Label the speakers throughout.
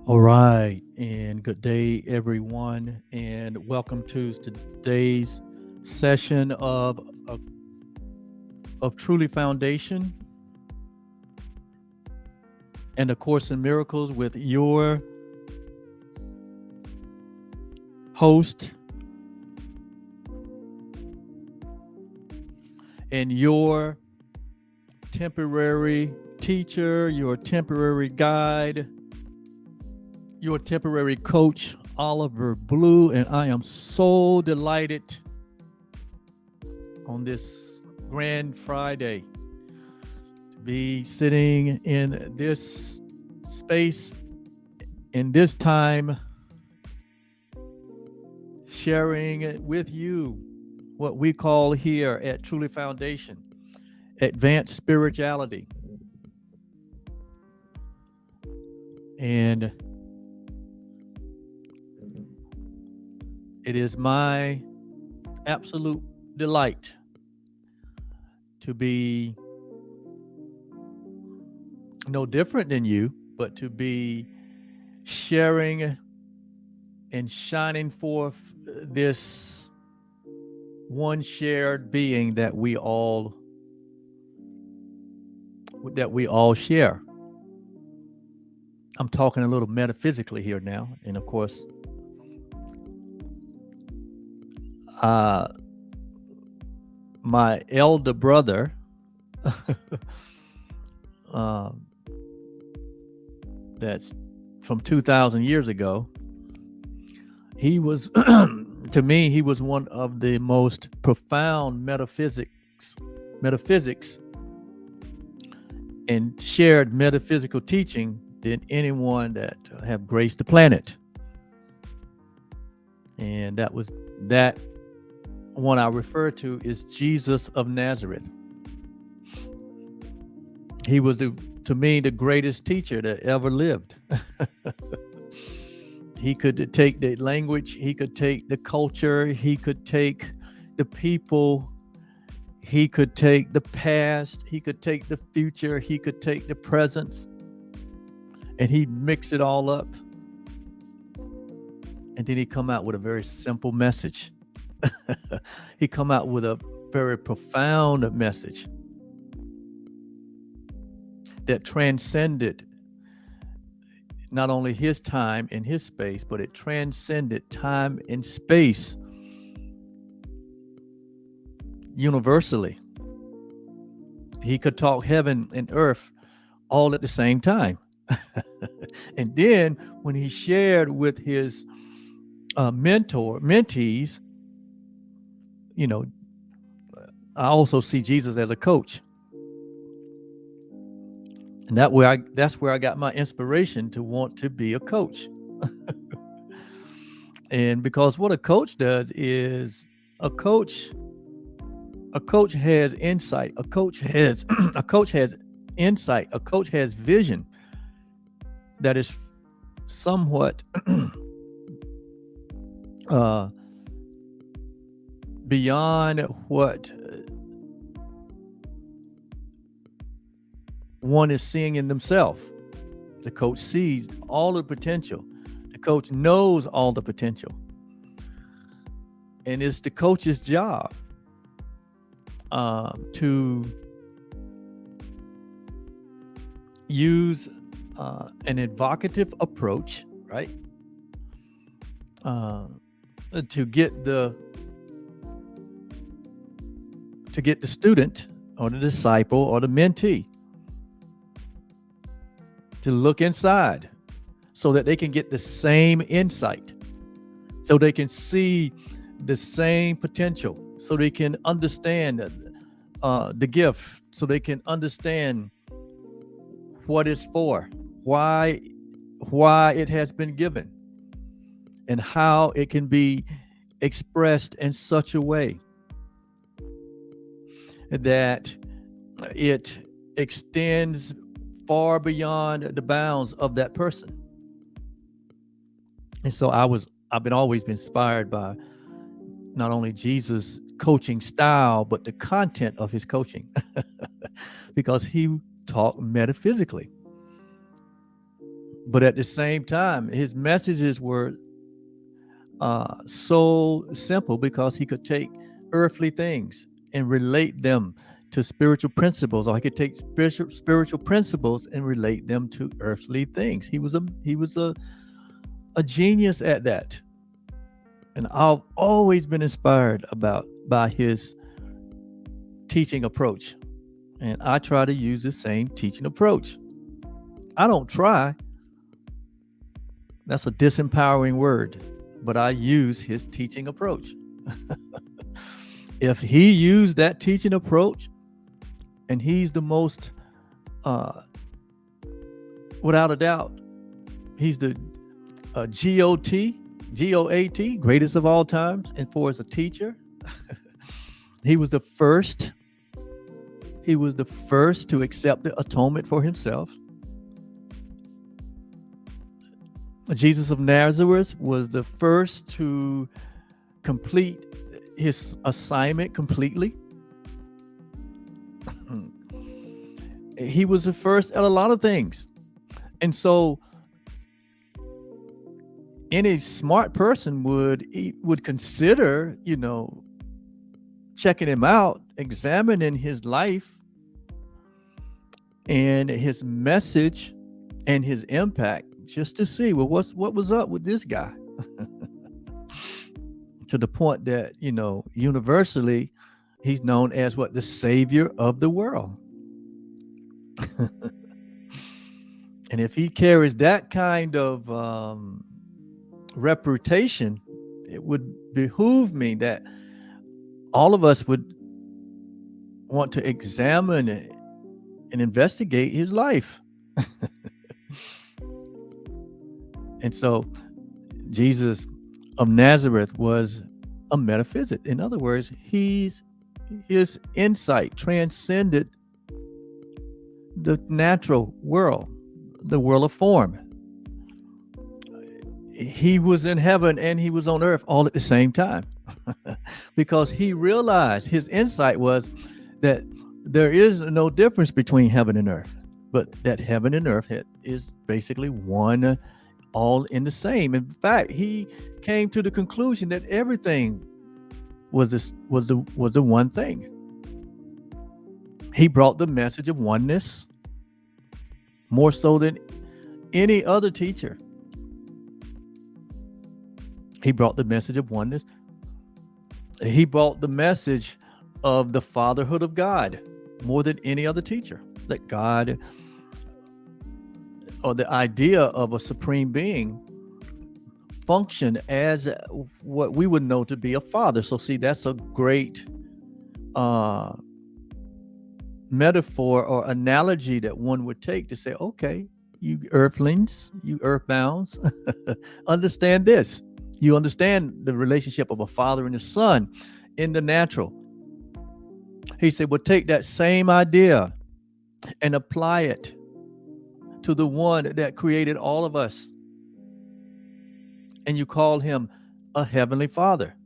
Speaker 1: All right, and good day, everyone, and welcome to today's session of Truly Foundation and A Course in Miracles with your host and your temporary teacher, your temporary guide, your temporary coach, Oliver Blue, and I am so delighted on this Grand Friday to be sitting in this space, in this time, sharing with you what we call here at Truly Foundation advanced spirituality. And it is my absolute delight to be no different than you, but to be sharing and shining forth this one shared being that we all share. I'm talking a little metaphysically here now, and of course, uh, my elder brother, um, that's from 2,000 years ago, he was, to me, he was one of the most profound metaphysics, and shared metaphysical teaching than anyone that have graced the planet. And that one I refer to is Jesus of Nazareth. He was, to me, the greatest teacher that ever lived. He could take the language, he could take the culture, he could take the people, he could take the past, he could take the future, he could take the present, and he'd mix it all up. And then he'd come out with a very simple message. He'd come out with a very profound message that transcended not only his time and his space, but it transcended time and space universally. He could talk heaven and earth all at the same time. And then when he shared with his mentees, you know, I also see Jesus as a coach. And that's where I got my inspiration to want to be a coach. And because what a coach does is a coach has insight, a coach has a coach has insight, a coach has vision that is somewhat beyond what one is seeing in themselves. The coach sees all the potential. The coach knows all the potential. And it's the coach's job to use an evocative approach, right? To get the student or the disciple or the mentee to look inside so that they can get the same insight, so they can see the same potential, so they can understand the gift, so they can understand what it's for, why it has been given, and how it can be expressed in such a way that it extends far beyond the bounds of that person. And so I've always been inspired by not only Jesus' coaching style, but the content of his coaching, because he taught metaphysically. But at the same time, his messages were so simple because he could take earthly things and relate them to spiritual principles, or he could take spiritual principles and relate them to earthly things. He was a genius at that, and I've always been inspired by his teaching approach, and I try to use the same teaching approach. I don't try. That's a disempowering word, but I use his teaching approach. If he used that teaching approach, and he's the most, without a doubt, he's the GOAT, greatest of all times, and for as a teacher, he was the first. He was the first to accept the atonement for himself. Jesus of Nazareth was the first to complete his assignment completely. He was the first at a lot of things. And so any smart person would consider, checking him out, examining his life and his message and his impact, just to see, well, what was up with this guy? To the point that, universally, he's known as what? The savior of the world. And if he carries that kind of reputation, it would behoove me that all of us would want to examine and investigate his life. And so Jesus of Nazareth was a metaphysic. In other words, his insight transcended the natural world, the world of form. He was in heaven and he was on earth all at the same time. Because he realized, his insight was that there is no difference between heaven and earth, but that heaven and earth is basically one, all in the same. In fact, he came to the conclusion that everything was the one thing. He brought the message of oneness more so than any other teacher. He brought the message of oneness. He brought the message of the fatherhood of God more than any other teacher. That God, or the idea of a supreme being, function as what we would know to be a father. So see, that's a great metaphor or analogy that one would take to say, okay, you earthlings, you earthbounds, understand this. You understand the relationship of a father and a son in the natural. He said, well, take that same idea and apply it to the one that created all of us. And you call him a heavenly father.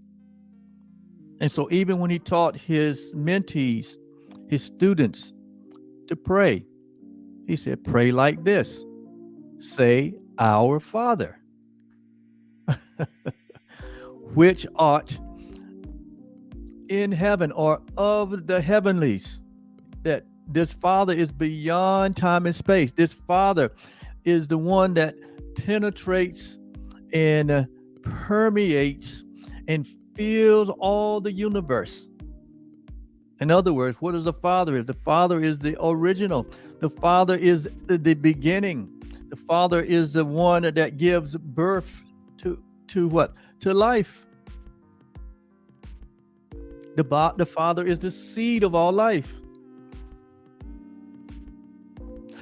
Speaker 1: And so even when he taught his mentees, his students, to pray, he said, pray like this. Say, our Father, which art in heaven, or of the heavenlies. That this Father is beyond time and space. This Father is the one that penetrates and permeates and fills all the universe. In other words, what is the Father? The Father is the original. The Father is the beginning. The Father is the one that gives birth to what? To life. The Father is the seed of all life.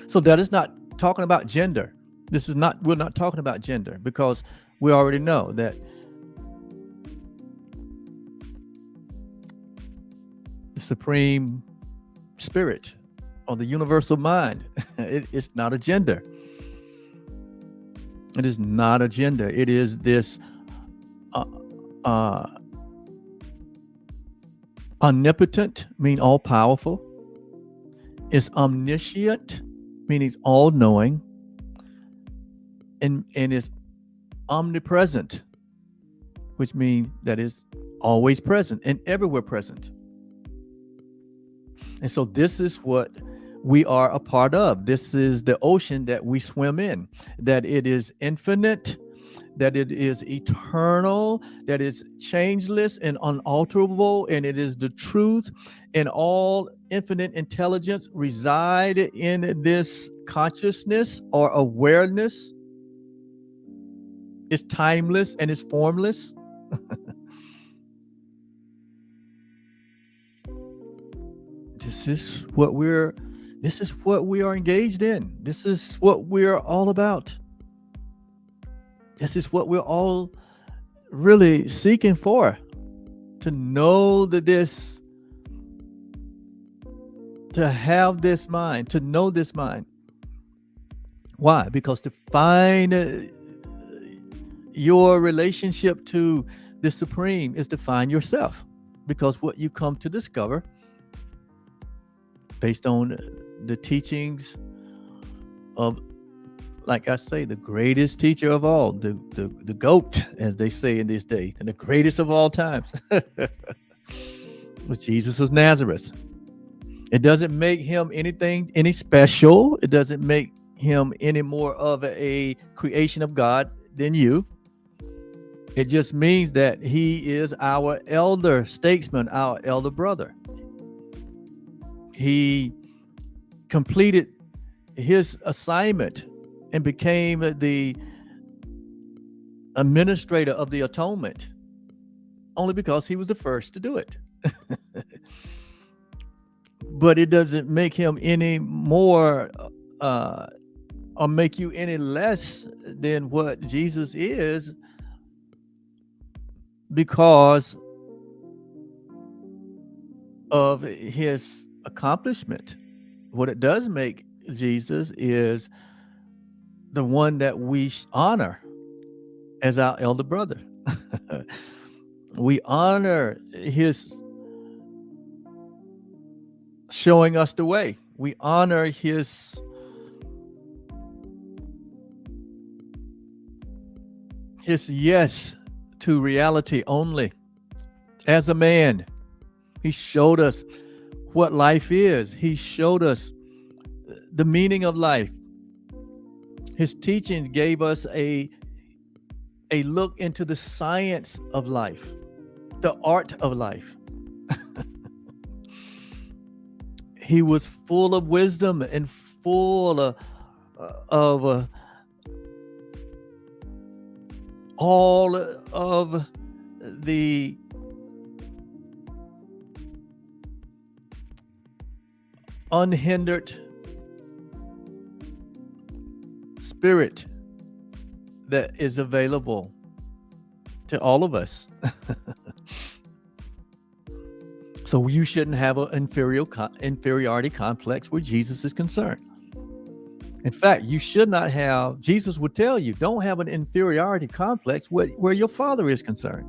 Speaker 1: So that is not talking about gender. We're not talking about gender, because we already know that the Supreme Spirit, or the universal mind, it's not a gender. It is not a gender. It is this omnipotent, meaning all powerful. It's omniscient, meaning all knowing. and is omnipresent, which means that is always present and everywhere present. And so this is what we are a part of. This is the ocean that we swim in, that it is infinite, that it is eternal, that is changeless and unalterable, and it is the truth, and all infinite intelligence reside in this consciousness or awareness. It's timeless and it's formless. This is what we are engaged in. This is what we're all about. This is what we're all really seeking for, to know that to have this mind, to know this mind. Why? Because to find your relationship to the Supreme is to find yourself. Because what you come to discover, based on the teachings of, like I say, the greatest teacher of all, the GOAT, as they say in this day, and the greatest of all times, was Jesus of Nazareth. It doesn't make him any special. It doesn't make him any more of a creation of God than you. It just means that he is our elder statesman, our elder brother. He completed his assignment and became the administrator of the atonement only because he was the first to do it. But it doesn't make him any more or make you any less than what Jesus is, because of his accomplishment. What it does make Jesus is the one that we honor as our elder brother. We honor his showing us the way. We honor his yes to reality only. As a man, he showed us what life is. He showed us the meaning of life. His teachings gave us a look into the science of life, the art of life. He was full of wisdom and full of all of the unhindered spirit that is available to all of us. So you shouldn't have an inferiority complex where Jesus is concerned. In fact, you should not have, Jesus would tell you, don't have an inferiority complex where your Father is concerned.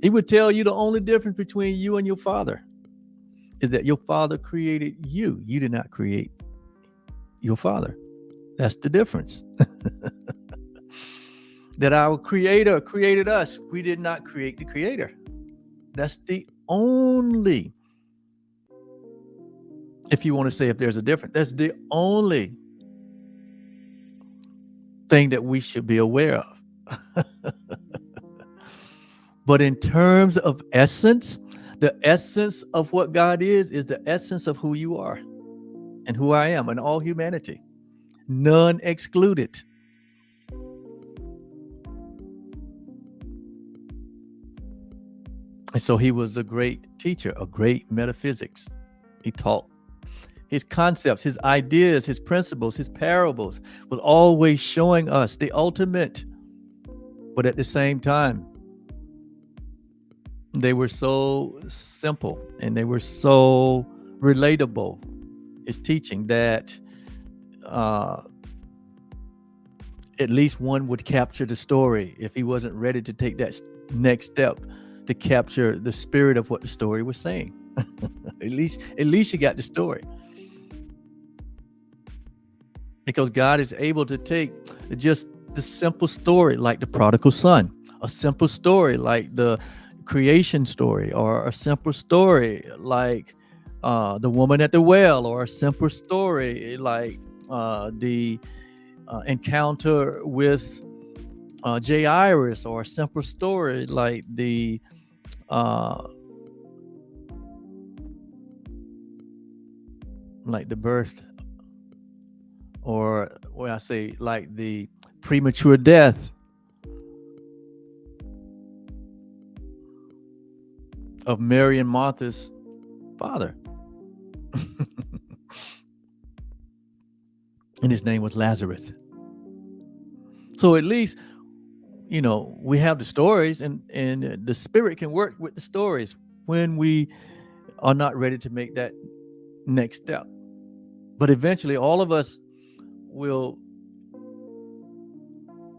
Speaker 1: He would tell you the only difference between you and your Father is that your Father created you. You did not create your Father. That's the difference. That our Creator created us. We did not create the Creator. That's the only, if you want to say if there's a difference, that's the only thing that we should be aware of. But in terms of essence, the essence of what God is the essence of who you are and who I am and all humanity. None excluded. And so he was a great teacher, a great metaphysics. He taught his concepts, his ideas, his principles, his parables, was always showing us the ultimate. But at the same time, they were so simple and they were so relatable, his teaching, that at least one would capture the story if he wasn't ready to take that next step to capture the spirit of what the story was saying. At least you got the story. Because God is able to take just the simple story like the prodigal son, a simple story like the creation story, or a simple story like the woman at the well, or a simple story like the encounter with Jairus, or a simple story uh, like the birth, or where I say like the premature death of Mary and Martha's father. And his name was Lazarus. So at least, we have the stories, and the Spirit can work with the stories when we are not ready to make that next step. But eventually, all of us will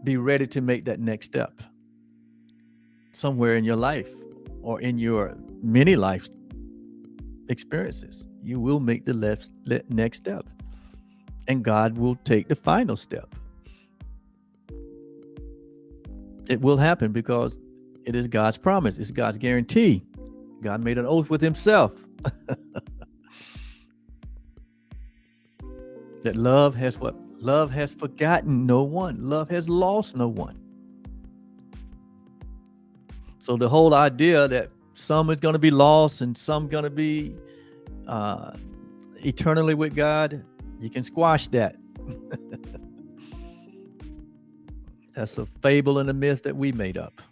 Speaker 1: be ready to make that next step somewhere in your life, or in your many life experiences. You will make the next step, and God will take the final step. It will happen because it is God's promise. It's God's guarantee. God made an oath with himself that love has what? Love has forgotten no one. Love has lost no one. So the whole idea that some is going to be lost and some going to be eternally with God, you can squash that. That's a fable and a myth that we made up.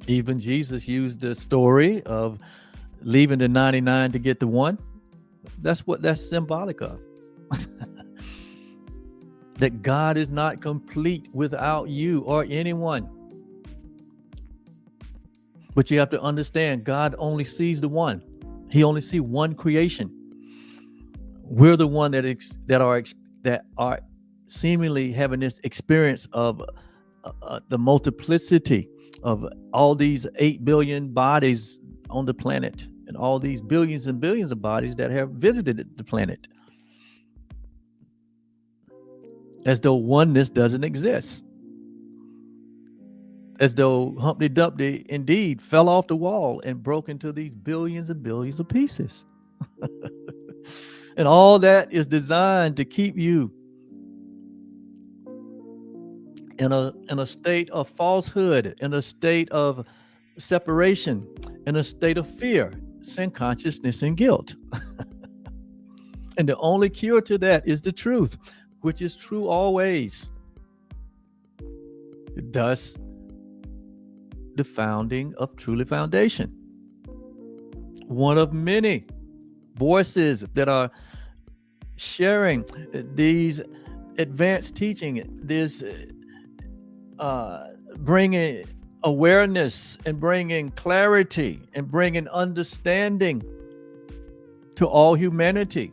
Speaker 1: Even Jesus used the story of leaving the 99 to get the one. That's what that's symbolic of. That God is not complete without you or anyone. But you have to understand, God only sees the one. He only sees one creation. We're the one that are seemingly having this experience of the multiplicity of all these 8 billion bodies on the planet, and all these billions and billions of bodies that have visited the planet, as though oneness doesn't exist, as though Humpty Dumpty indeed fell off the wall and broke into these billions and billions of pieces. And all that is designed to keep you in a state of falsehood, in a state of separation, in a state of fear, sin consciousness, and guilt. And the only cure to that is the truth, which is true always. Thus, the founding of Truly Foundation. One of many voices that are sharing these advanced teaching, this bringing awareness and bringing clarity and bringing understanding to all humanity,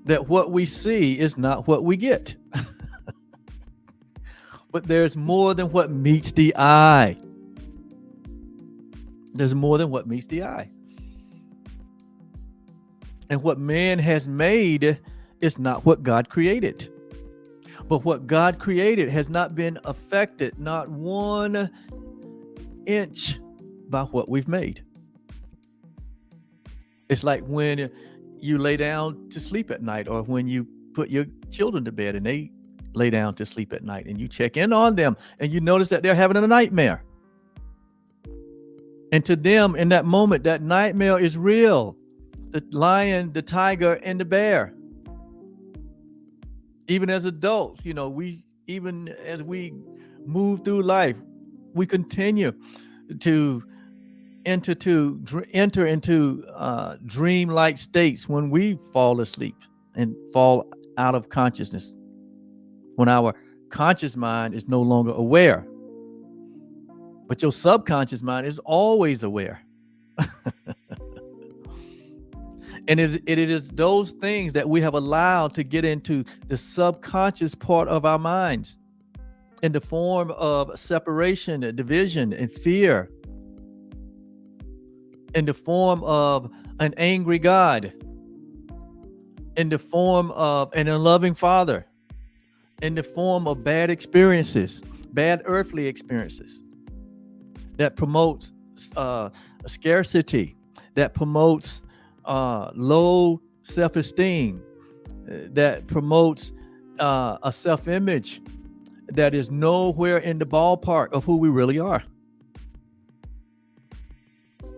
Speaker 1: that what we see is not what we get. But there's more than what meets the eye. There's more than what meets the eye. And what man has made is not what God created. But what God created has not been affected, not 1 inch, by what we've made. It's like when you lay down to sleep at night, or when you put your children to bed and they lay down to sleep at night, and you check in on them and you notice that they're having a nightmare. And to them, in that moment, that nightmare is real. The lion, the tiger, and the bear. Even as adults, even as we move through life, we continue to enter into dream-like states when we fall asleep and fall out of consciousness, when our conscious mind is no longer aware. But your subconscious mind is always aware. And it is those things that we have allowed to get into the subconscious part of our minds, in the form of separation, division, and fear, in the form of an angry God, in the form of an unloving father, in the form of bad experiences, bad earthly experiences that promotes scarcity, that promotes low self-esteem, that promotes a self-image that is nowhere in the ballpark of who we really are.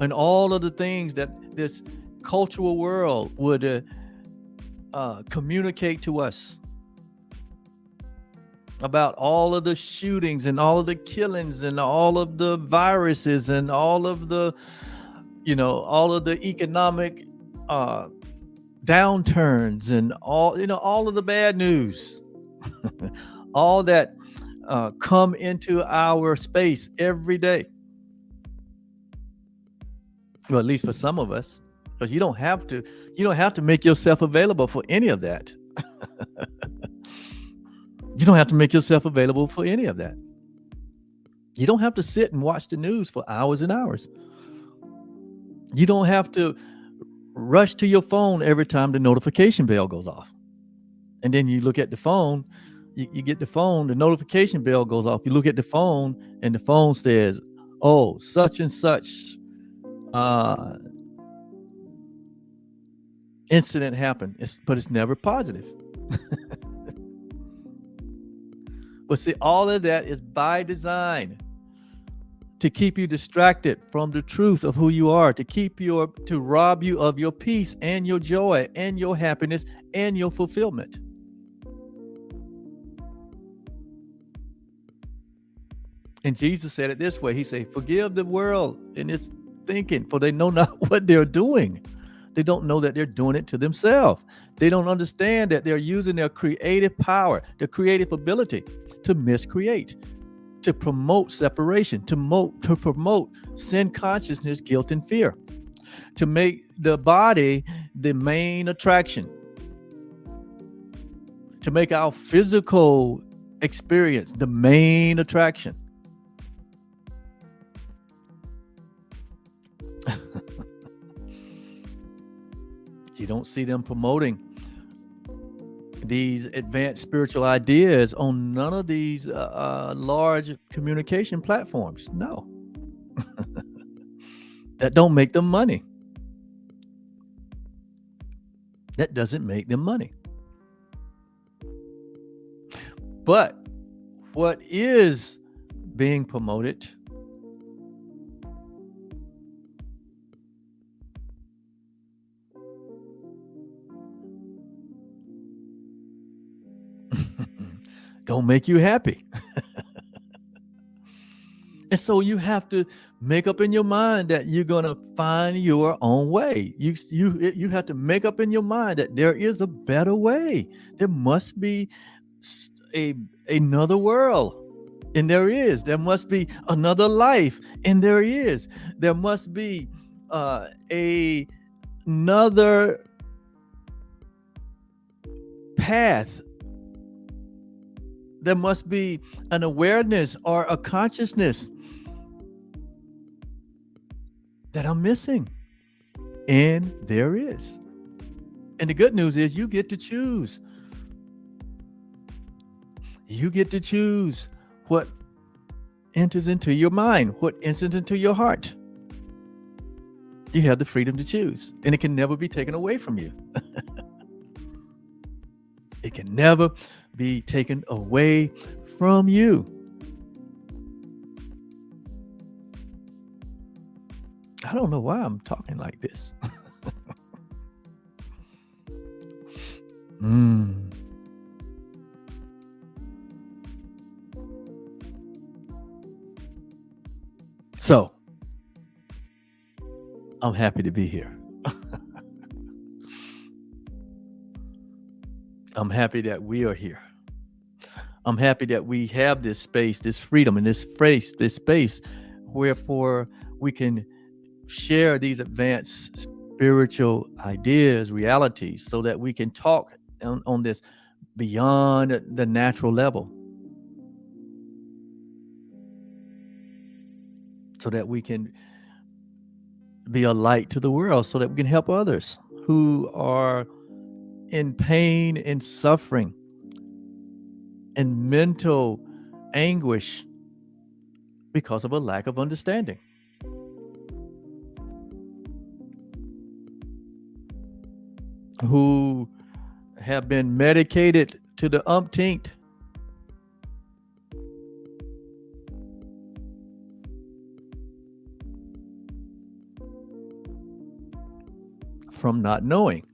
Speaker 1: And all of the things that this cultural world would communicate to us about all of the shootings and all of the killings and all of the viruses and all of the, all of the economic downturns and all of the bad news, all that come into our space every day. Well, at least for some of us, because you don't have to make yourself available for any of that. You don't have to make yourself available for any of that. You don't have to sit and watch the news for hours and hours. You don't have to rush to your phone every time the notification bell goes off. And then you look at the phone, you get the phone, the notification bell goes off. You look at the phone and the phone says, oh, such and such incident happened. But it's never positive. But see, all of that is by design to keep you distracted from the truth of who you are, to rob you of your peace and your joy and your happiness and your fulfillment. And Jesus said it this way. He said, forgive the world in its thinking, for they know not what they're doing. They don't know that they're doing it to themselves. They don't understand that they're using their creative power, their creative ability to miscreate, to promote separation, to promote sin consciousness, guilt, and fear, to make the body the main attraction, to make our physical experience the main attraction. You don't see them promoting these advanced spiritual ideas on none of these large communication platforms. No. That don't make them money. That doesn't make them money. But what is being promoted don't make you happy. And so you have to make up in your mind that you're going to find your own way. You have to make up in your mind that there is a better way. There must be another world. And there is. There must be another life. And there is. There must be another path. There must be an awareness or a consciousness that I'm missing. And there is. And the good news is you get to choose. You get to choose what enters into your mind, what enters into your heart. You have the freedom to choose, and it can never be taken away from you. It can never be taken away from you. I don't know why I'm talking like this. So, I'm happy to be here. I'm happy that we are here. I'm happy that we have this space, this freedom, and this space wherefore we can share these advanced spiritual ideas, realities, so that we can talk on this beyond the natural level, so that we can be a light to the world, so that we can help others who are in pain and suffering and mental anguish because of a lack of understanding. Who have been medicated to the umpteenth from not knowing.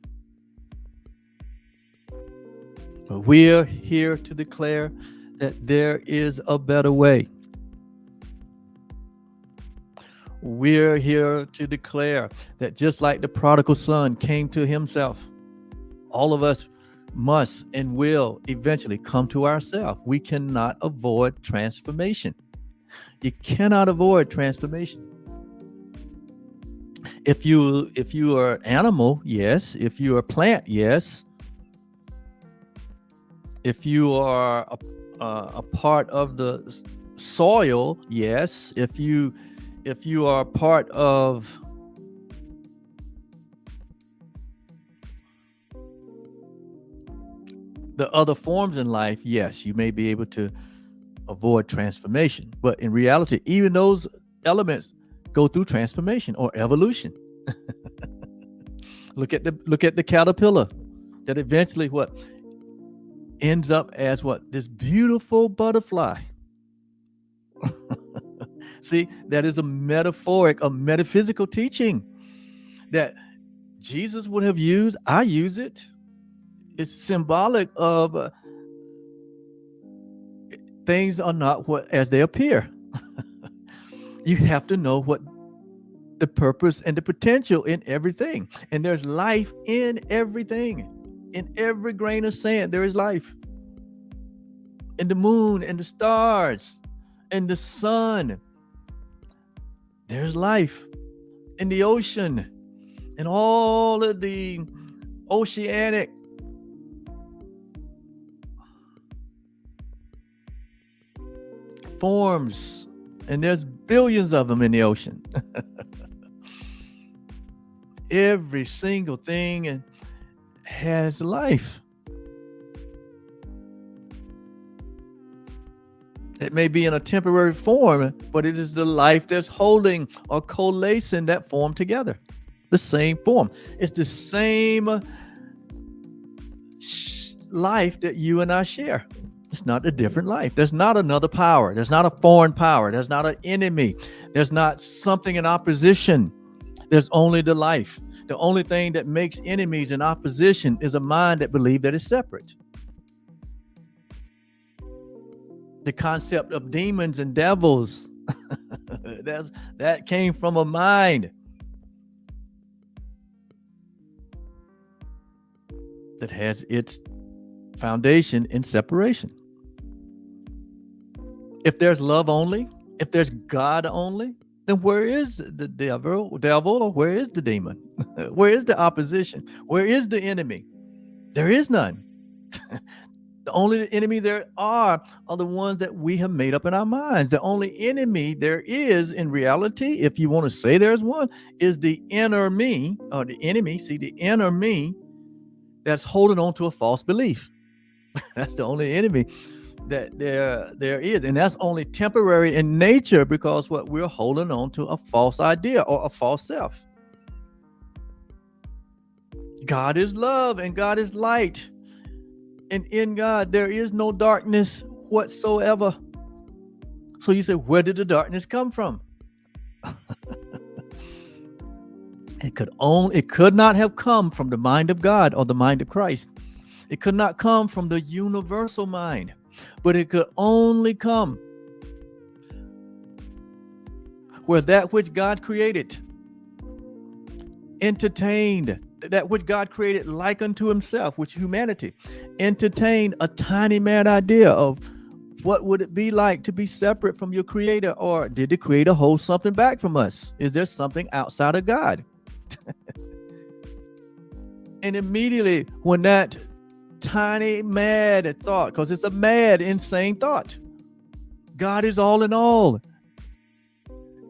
Speaker 1: But we're here to declare that there is a better way. We're here to declare that just like the prodigal son came to himself, all of us must and will eventually come to ourselves. We cannot avoid transformation. You cannot avoid transformation. If you are an animal, yes. If you are a plant, yes. If you are a part of the soil, yes. If you are part of the other forms in life, yes, you may be able to avoid transformation. But in reality, even those elements go through transformation or evolution. Look at the caterpillar that eventually what ends up as what? This beautiful butterfly. See, that is a metaphoric, a metaphysical teaching that Jesus would have used. I use it. It's symbolic of things are not what as they appear. You have to know what the purpose and the potential in everything. And there's life in everything. In every grain of sand, there is life. In the moon and the stars and the sun, there's life. In the ocean and all of the oceanic forms, and there's billions of them in the ocean. Every single thing has life. It may be in a temporary form, but it is the life that's holding or coalescing that form together. The same form. It's the same life that you and I share. It's not a different life. There's not another power. There's not a foreign power. There's not an enemy. There's not something in opposition. There's only the life. The only thing that makes enemies in opposition is a mind that believes that it's separate. The concept of demons and devils, that came from a mind that has its foundation in separation. If there's love only, if there's God only, then where is the devil? Where is the demon? Where is the opposition? Where is the enemy? There is none. The only enemy there are the ones that we have made up in our minds. The only enemy there is in reality, if you want to say there's one, is the inner me, or the enemy. See, the inner me that's holding on to a false belief. That's the only enemy that there is. And that's only temporary in nature, because what we're holding on to a false idea or a false self. God is love and God is light. And in God, there is no darkness whatsoever. So you say, where did the darkness come from? It could not have come from the mind of God or the mind of Christ. It could not come from the universal mind, but it could only come where that which God created, entertained, that which God created like unto himself, which humanity, entertained a tiny mad idea of what would it be like to be separate from your creator, or did the creator hold something back from us? Is there something outside of God? And immediately when that tiny mad thought, because it's a mad, insane thought, God is all in all.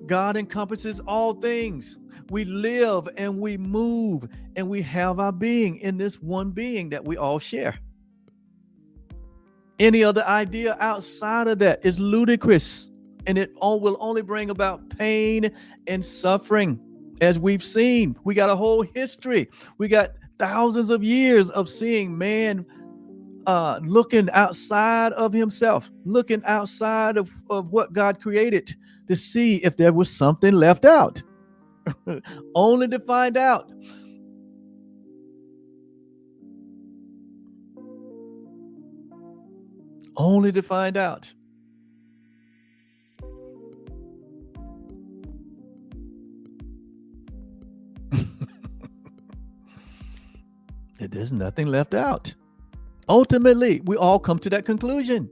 Speaker 1: God encompasses all things. We live and we move and we have our being in this one being that we all share. Any other idea outside of that is ludicrous, and it all will only bring about pain and suffering. As we've seen, we got a whole history. We got thousands of years of seeing man looking outside of himself, looking outside of what God created to see if there was something left out, only to find out that there's nothing left out. Ultimately, we all come to that conclusion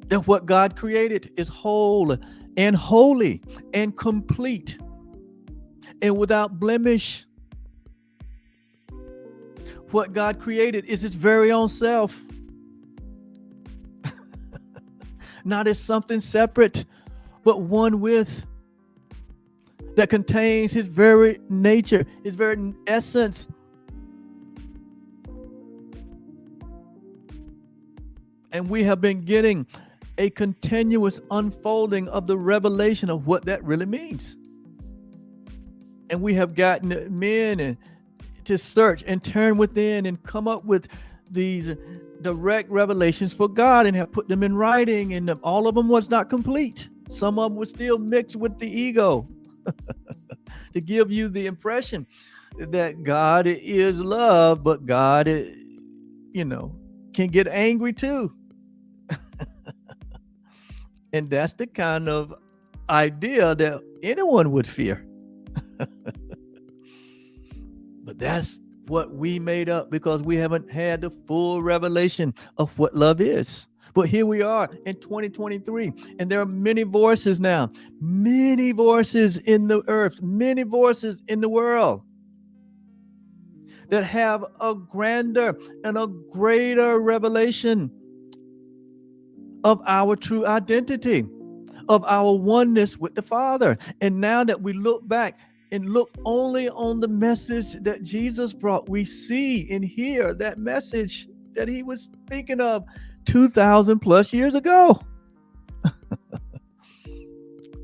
Speaker 1: that what God created is whole and holy and complete and without blemish. What God created is its very own self, not as something separate, but one with, that contains his very nature, his very essence. And we have been getting a continuous unfolding of the revelation of what that really means. And we have gotten men to search and turn within and come up with these direct revelations for God and have put them in writing, and all of them was not complete. Some of them was still mixed with the ego to give you the impression that God is love, but God, can get angry too. And that's the kind of idea that anyone would fear. But that's what we made up because we haven't had the full revelation of what love is. But here we are in 2023, and there are many voices now, many voices in the earth, many voices in the world that have a grander and a greater revelation of our true identity, of our oneness with the Father. And now that we look back and look only on the message that Jesus brought, we see and hear that message that he was speaking of 2,000 plus years ago.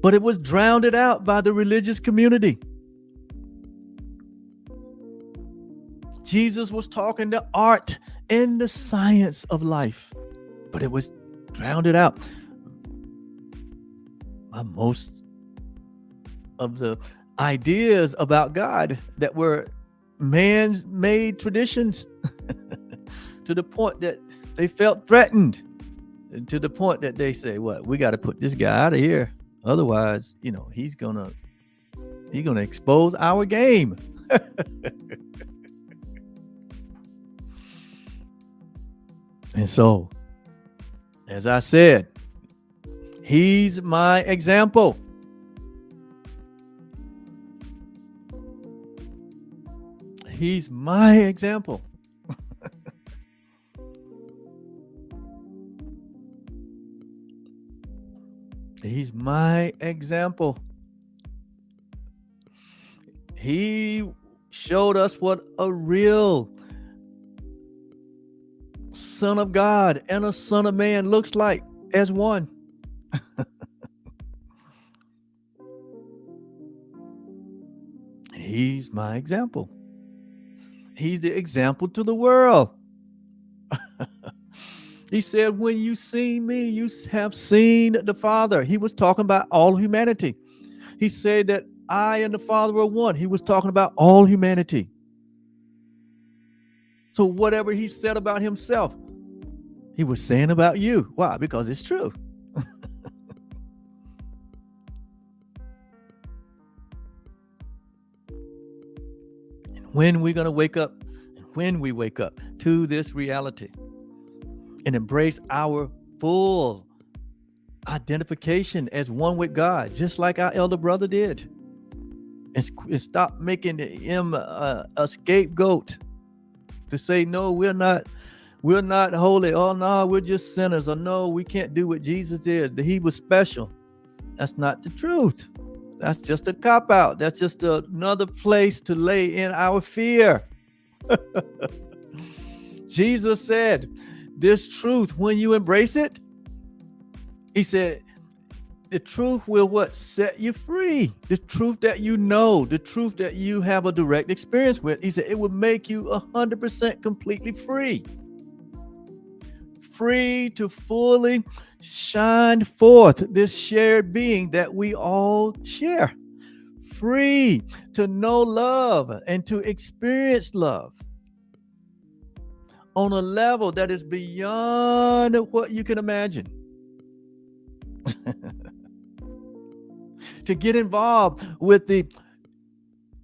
Speaker 1: But it was drowned out by the religious community. Jesus was talking the art and the science of life, but it was drowned out by most of the ideas about God that were man's made traditions to the point that they felt threatened, to the point that they say, what, we got to put this guy out of here. Otherwise, he's gonna expose our game. And so, as I said, he's my example. He's my example. He's my example. He showed us what a real Son of God and a Son of Man looks like as one. He's my example. He's the example to the world. He said, when you see me, you have seen the Father. He was talking about all humanity. He said that I and the Father are one. He was talking about all humanity. So whatever he said about himself, he was saying about you. Why? Because it's true. And when we're going to wake up, and when we wake up to this reality and embrace our full identification as one with God, just like our elder brother did, and stop making him a scapegoat to say, no, we're not holy. Oh, no, we're just sinners. Or no, we can't do what Jesus did. He was special. That's not the truth. That's just a cop out. That's just another place to lay in our fear. Jesus said, this truth, when you embrace it, he said, the truth will what? Set you free. The truth that you know, the truth that you have a direct experience with. He said, it will make you 100% completely free. Free to fully shine forth this shared being that we all share. Free to know love and to experience love on a level that is beyond what you can imagine. To get involved with the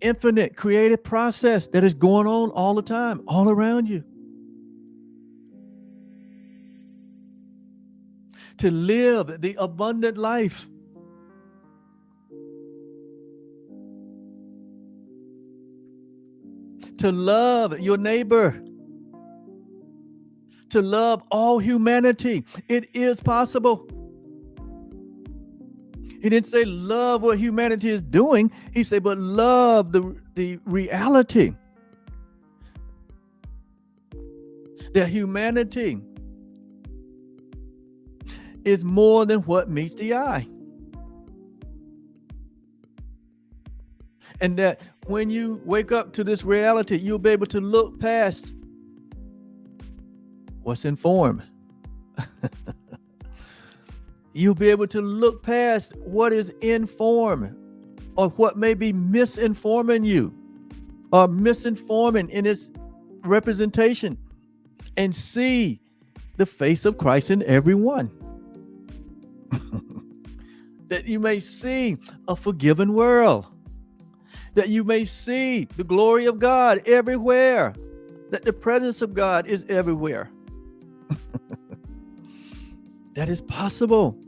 Speaker 1: infinite creative process that is going on all the time, all around you. To live the abundant life. To love your neighbor. To love all humanity. It is possible. He didn't say love what humanity is doing. He said, but love the reality that humanity is more than what meets the eye. And that when you wake up to this reality, you'll be able to look past what's in form. You'll be able to look past what is in form or what may be misinforming you or misinforming in its representation and see the face of Christ in everyone. That you may see a forgiven world. That you may see the glory of God everywhere. That the presence of God is everywhere. That is possible.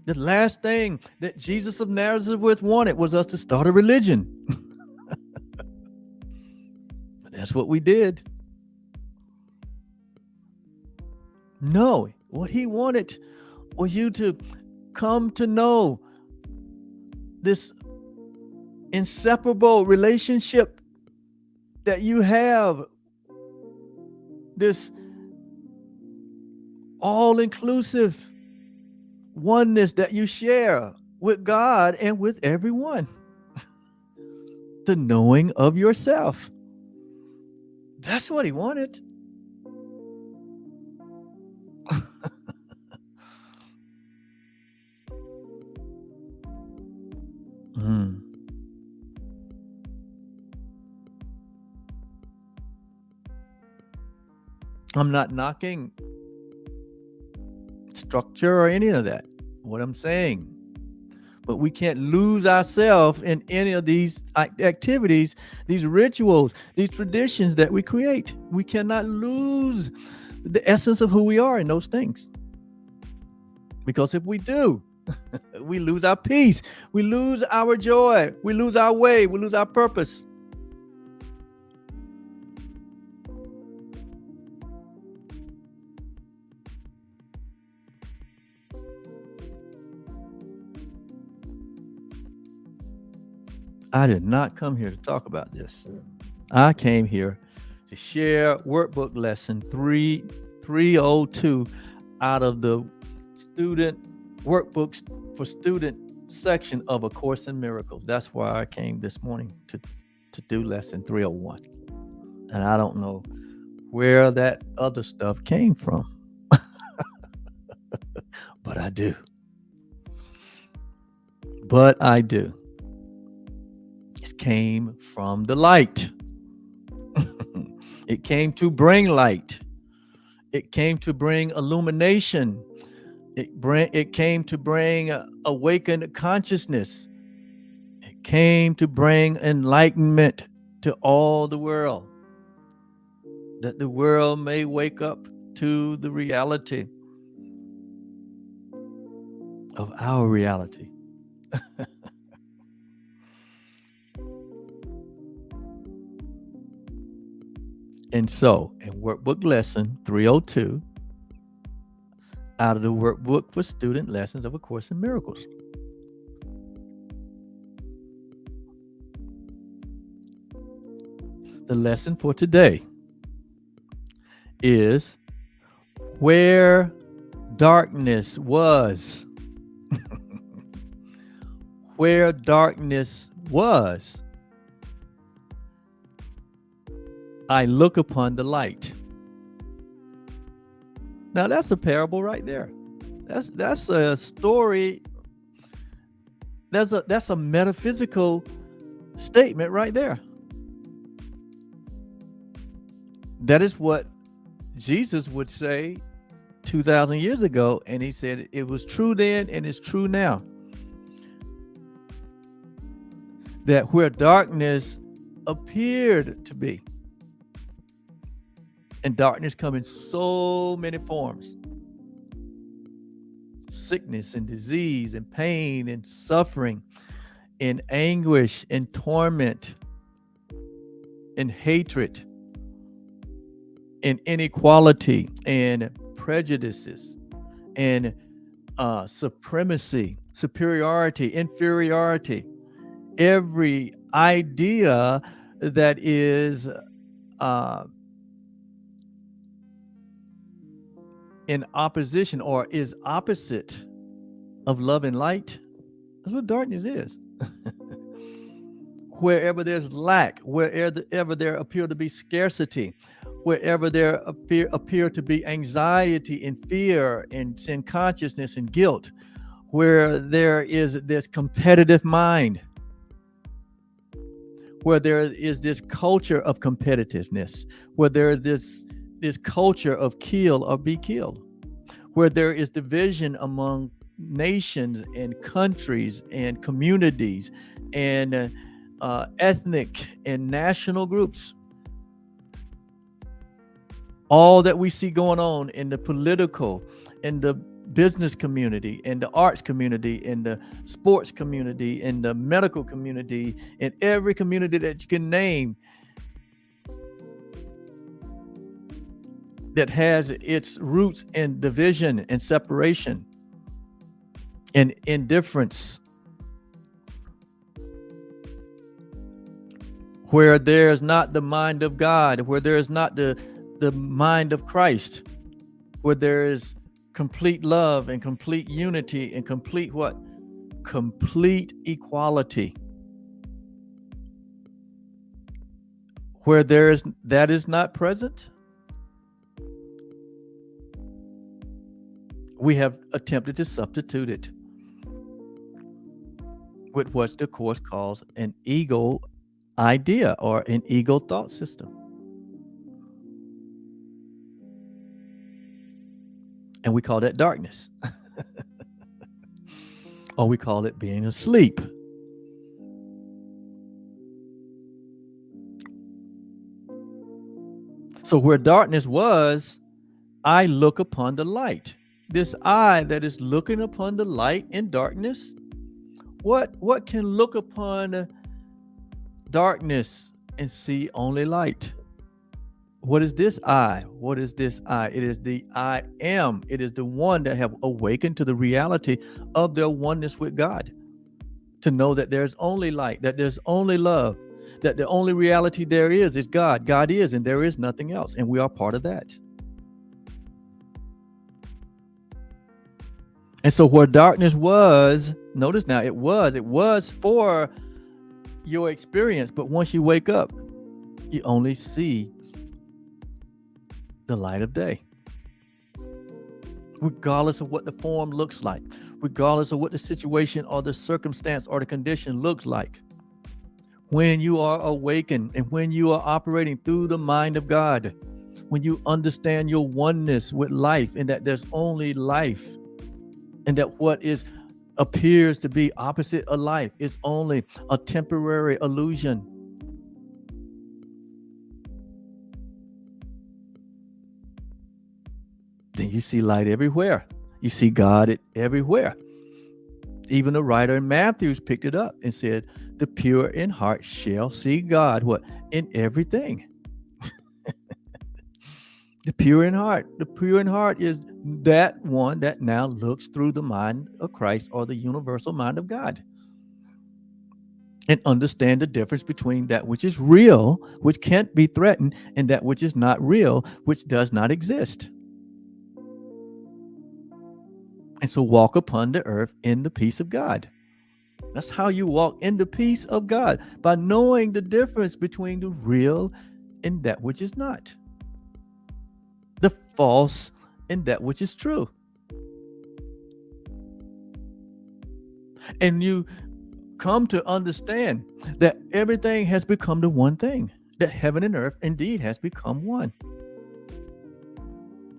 Speaker 1: The last thing that Jesus of Nazareth wanted was us to start a religion. But that's what we did. No, what he wanted was you to come to know this inseparable relationship that you have, this all-inclusive oneness that you share with God and with everyone. The knowing of yourself. That's what he wanted. I'm not knocking structure or any of that. What I'm saying, but we can't lose ourselves in any of these activities, these rituals, these traditions that we create. We cannot lose the essence of who we are in those things. Because if we do, we lose our peace, we lose our joy, we lose our way, we lose our purpose. I did not come here to talk about this. I came here to share workbook lesson 302 out of the student workbooks for student section of A Course in Miracles. That's why I came this morning to do lesson 301. And I don't know where that other stuff came from. But I do. But I do. It came from the light. It came to bring light. It came to bring illumination. It came to bring awakened consciousness. It came to bring enlightenment to all the world. That the world may wake up to the reality of our reality. And so, in workbook lesson 302, out of the Workbook for Student Lessons of A Course in Miracles. The lesson for today is where darkness was. Where darkness was, I look upon the light. Now that's a parable right there. That's a story. That's a metaphysical statement right there. That is what Jesus would say 2,000 years ago, and he said it was true then and it's true now. That where darkness appeared to be, and darkness come in so many forms: sickness and disease and pain and suffering and anguish and torment and hatred and inequality and prejudices and supremacy, superiority, inferiority. Every idea that is in opposition or is opposite of love and light, that's what darkness is. Wherever there's lack, wherever there appear to be scarcity, wherever there appear to be anxiety and fear and sin consciousness and guilt, where there is this competitive mind, where there is this culture of competitiveness, where there is this culture of kill or be killed, where there is division among nations and countries and communities and ethnic and national groups. All that we see going on in the political, in the business community, in the arts community, in the sports community, in the medical community, in every community that you can name that has its roots in division and separation and indifference, where there's not the mind of God, where there is not the mind of Christ, where there is complete love and complete unity and complete what? Complete equality. Where that is not present, we have attempted to substitute it with what the Course calls an ego idea or an ego thought system. And we call that darkness. Or we call it being asleep. So where darkness was, I look upon the light. This eye that is looking upon the light in darkness, what can look upon darkness and see only light? What is this I? What is this I? It is the I am. It is the one that have awakened to the reality of their oneness with God. To know that there's only light, that there's only love, that the only reality there is God. God is, and there is nothing else. And we are part of that. And so where darkness was, notice now, it was for your experience. But once you wake up, you only see the light of day, regardless of what the form looks like, regardless of what the situation or the circumstance or the condition looks like. When you are awakened and when you are operating through the mind of God, when you understand your oneness with life and that there's only life, and that what appears to be opposite of life is only a temporary illusion. Then you see light everywhere. You see God everywhere. Even the writer in Matthew picked it up and said, the pure in heart shall see God. What? In everything. The pure in heart. The pure in heart is that one that now looks through the mind of Christ, or the universal mind of God, and understand the difference between that which is real, which can't be threatened, and that which is not real, which does not exist. And so walk upon the earth in the peace of God. That's how you walk in the peace of God, by knowing the difference between the real and that which is not, the false and that which is true. And you come to understand that everything has become the one thing, that heaven and earth indeed has become one.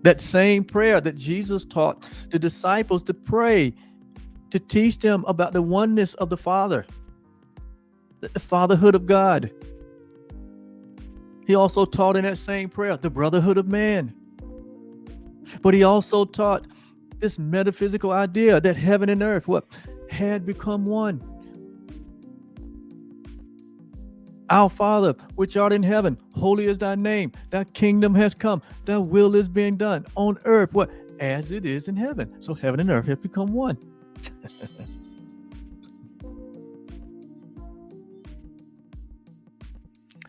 Speaker 1: That same prayer that Jesus taught the disciples to pray, to teach them about the oneness of the Father, the fatherhood of God. He also taught in that same prayer the brotherhood of man. But he also taught this metaphysical idea that heaven and earth had become one. Our Father, which art in heaven, holy is thy name. Thy kingdom has come. Thy will is being done on earth, as it is in heaven. So heaven and earth have become one.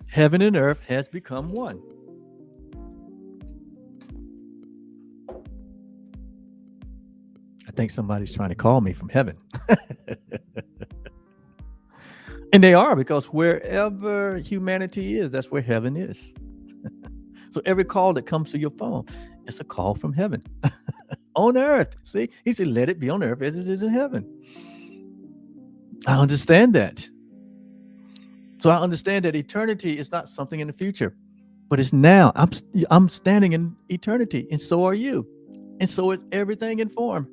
Speaker 1: Heaven and earth has become one. I think somebody's trying to call me from heaven. And they are, because wherever humanity is, that's where heaven is. So every call that comes to your phone, it's a call from heaven. On earth. See, he said, let it be on earth as it is in heaven. I understand that. So I understand that eternity is not something in the future, but it's now. I'm standing in eternity, and so are you. And so is everything in form.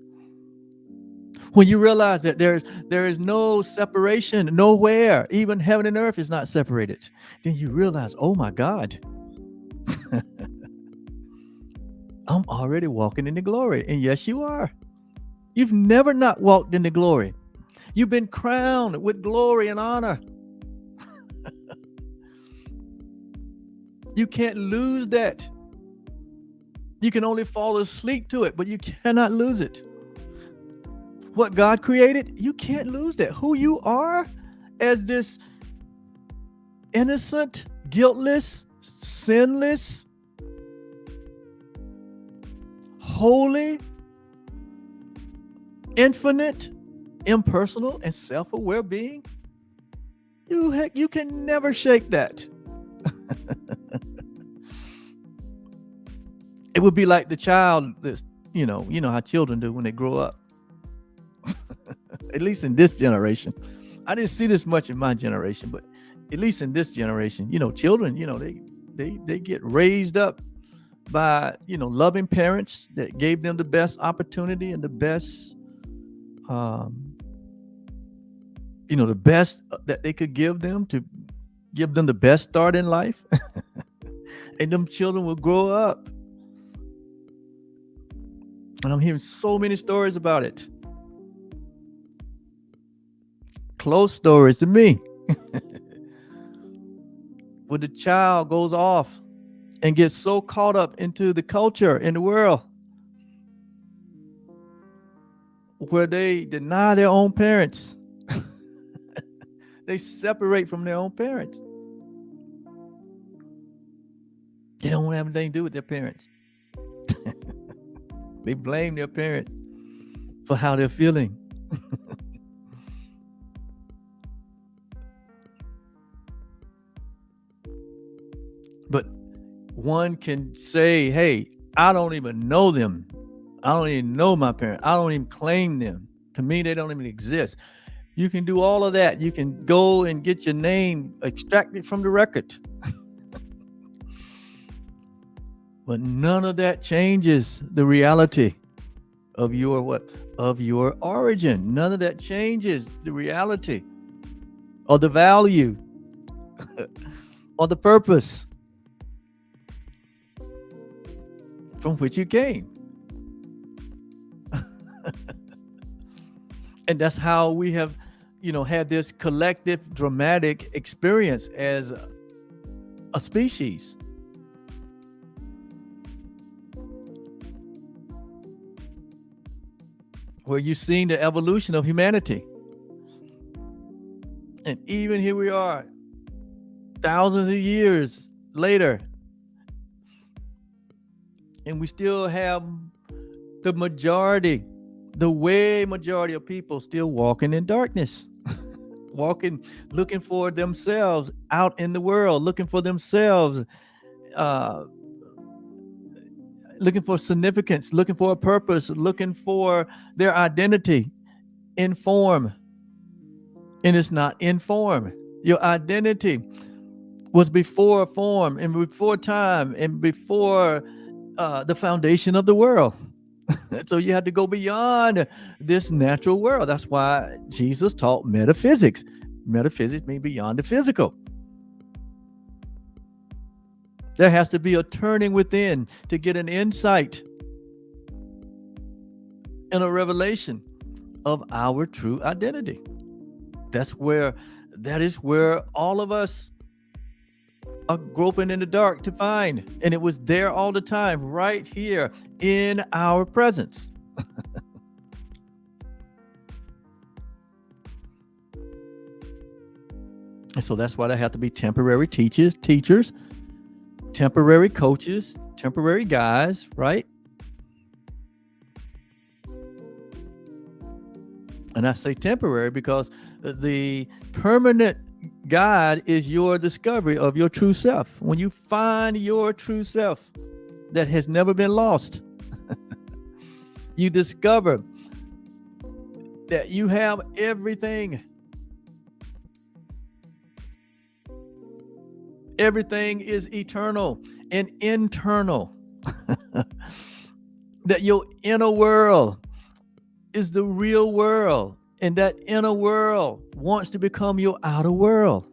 Speaker 1: When you realize that there is no separation nowhere, even heaven and earth is not separated, then you realize, oh my God, I'm already walking in the glory. And yes, you are. You've never not walked in the glory. You've been crowned with glory and honor. You can't lose that. You can only fall asleep to it, but you cannot lose it. What God created, you can't lose that. Who you are as this innocent, guiltless, sinless, holy, infinite, impersonal, and self-aware being, you can never shake that. It would be like the child that's, you know how children do when they grow up. At least in this generation. I didn't see this much in my generation, but at least in this generation, children, they get raised up by, loving parents that gave them the best opportunity and the best, the best that they could give them, to give them the best start in life. And them children will grow up. And I'm hearing so many stories about it. Close stories to me. Where the child goes off and gets so caught up into the culture in the world, where they deny their own parents. They separate from their own parents. They don't have anything to do with their parents. They blame their parents for how they're feeling. But one can say, hey, I don't even know them. I don't even know my parents. I don't even claim them. To me, they don't even exist. You can do all of that. You can go and get your name extracted from the record. But none of that changes the reality of your of your origin. None of that changes the reality or the value or the purpose from which you came. And that's how we have, had this collective dramatic experience as a species. where you've seen the evolution of humanity. And even here we are, thousands of years later, and we still have the majority of people still walking in darkness, walking, looking for themselves out in the world, looking for themselves, looking for significance, looking for a purpose, looking for their identity in form. And it's not in form. Your identity was before form and before time and before the foundation of the world. So you have to go beyond this natural world. That's why Jesus taught metaphysics. Metaphysics means beyond the physical. There has to be a turning within to get an insight and a revelation of our true identity. That is where all of us are groping in the dark to find. And it was there all the time, right here in our presence. And so that's why there have to be temporary teachers, temporary coaches, temporary guys, right? And I say temporary because the permanent guide is your discovery of your true self. When you find your true self that has never been lost, you discover that you have everything. Everything is eternal and internal. That your inner world is the real world, and that inner world wants to become your outer world.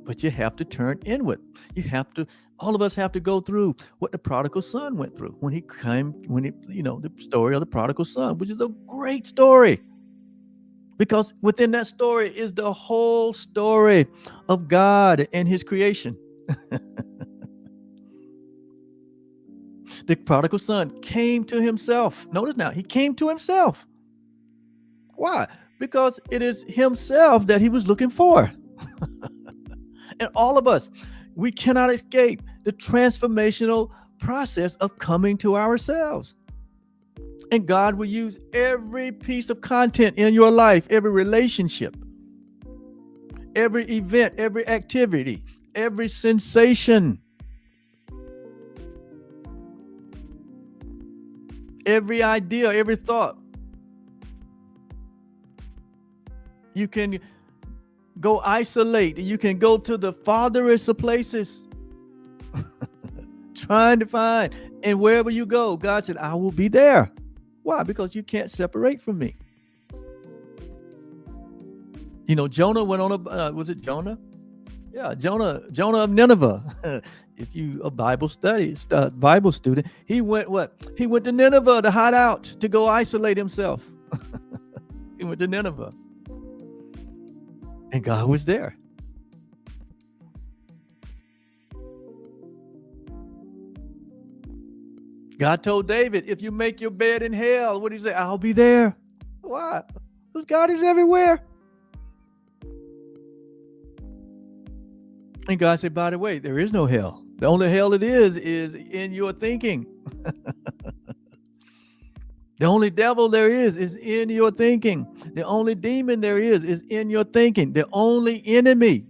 Speaker 1: But you have to turn inward. All of us have to go through what the prodigal son went through the story of the prodigal son, which is a great story. Because within that story is the whole story of God and his creation. The prodigal son came to himself. Notice now, he came to himself. Why? Because it is himself that he was looking for. And all of us, we cannot escape the transformational process of coming to ourselves. And God will use every piece of content in your life, every relationship, every event, every activity, every sensation, every idea, every thought. You can go isolate. You can go to the farthest of places trying to find. And wherever you go, God said, I will be there. Why? Because you can't separate from me. Jonah went on was it Jonah? Yeah, Jonah of Nineveh. If you a Bible student, he went what? He went to Nineveh to hide out, to go isolate himself. He went to Nineveh. And God was there. God told David, if you make your bed in hell, what did he say? I'll be there. Why? Because God is everywhere. And God said, by the way, there is no hell. The only hell it is in your thinking. The only devil there is in your thinking. The only demon there is in your thinking. The only enemy,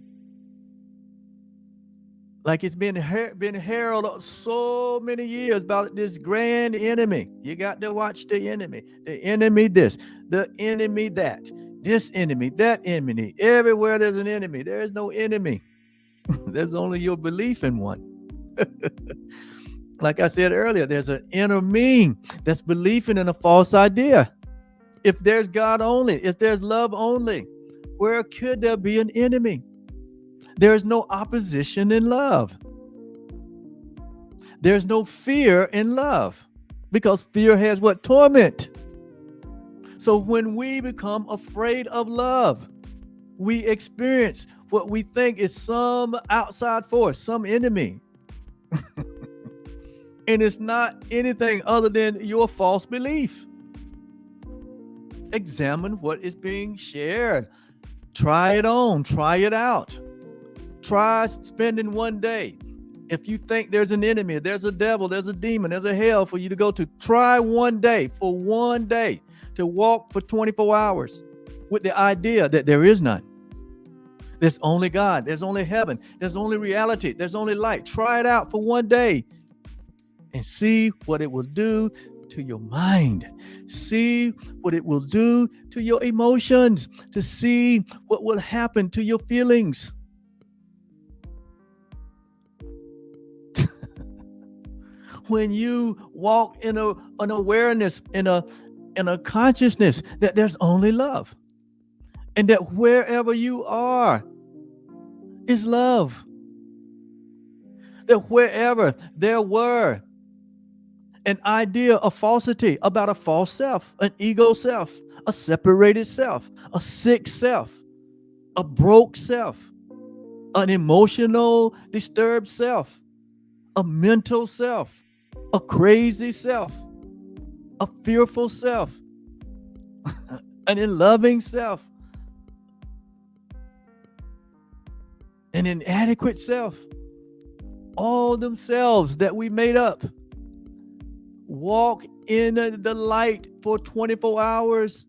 Speaker 1: like it's been heralded so many years about this grand enemy. You got to watch the enemy this, the enemy that, this enemy, that enemy. Everywhere there's an enemy. There is no enemy. There's only your belief in one. Like I said earlier, there's an inner me that's believing in a false idea. If there's God only, if there's love only, where could there be an enemy? There is no opposition in love. There's no fear in love, because fear has what? Torment. So when we become afraid of love, we experience what we think is some outside force, some enemy. And it's not anything other than your false belief. Examine what is being shared. Try it on, try it out. Try spending one day. If you think there's an enemy, there's a devil, there's a demon, there's a hell for you to go to, try one day, for one day, to walk for 24 hours with the idea that there is none. There's only God, there's only heaven, there's only reality, there's only light. Try it out for one day and see what it will do to your mind. See what it will do to your emotions, to see what will happen to your feelings. When you walk in an awareness, in a consciousness that there's only love, and that wherever you are is love, that wherever there were an idea of falsity about a false self, an ego self, a separated self, a sick self, a broke self, an emotional disturbed self, a mental self, a crazy self, a fearful self, an unloving self, an inadequate self, all themselves that we made up. Walk in the light for 24 hours.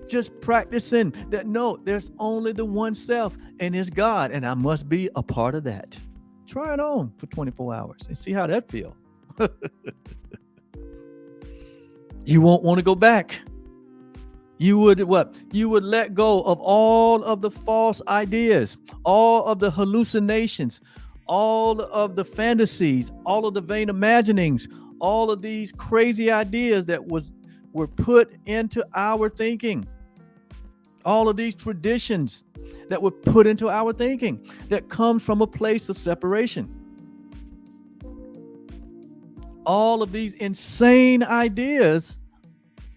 Speaker 1: Just practicing that, no, there's only the one self, and it's God, and I must be a part of that. Try it on for 24 hours and see how that feels. You won't want to go back. You would what? You would let go of all of the false ideas, all of the hallucinations, all of the fantasies, all of the vain imaginings, all of these crazy ideas that were put into our thinking. All of these traditions that were put into our thinking that comes from a place of separation. All of these insane ideas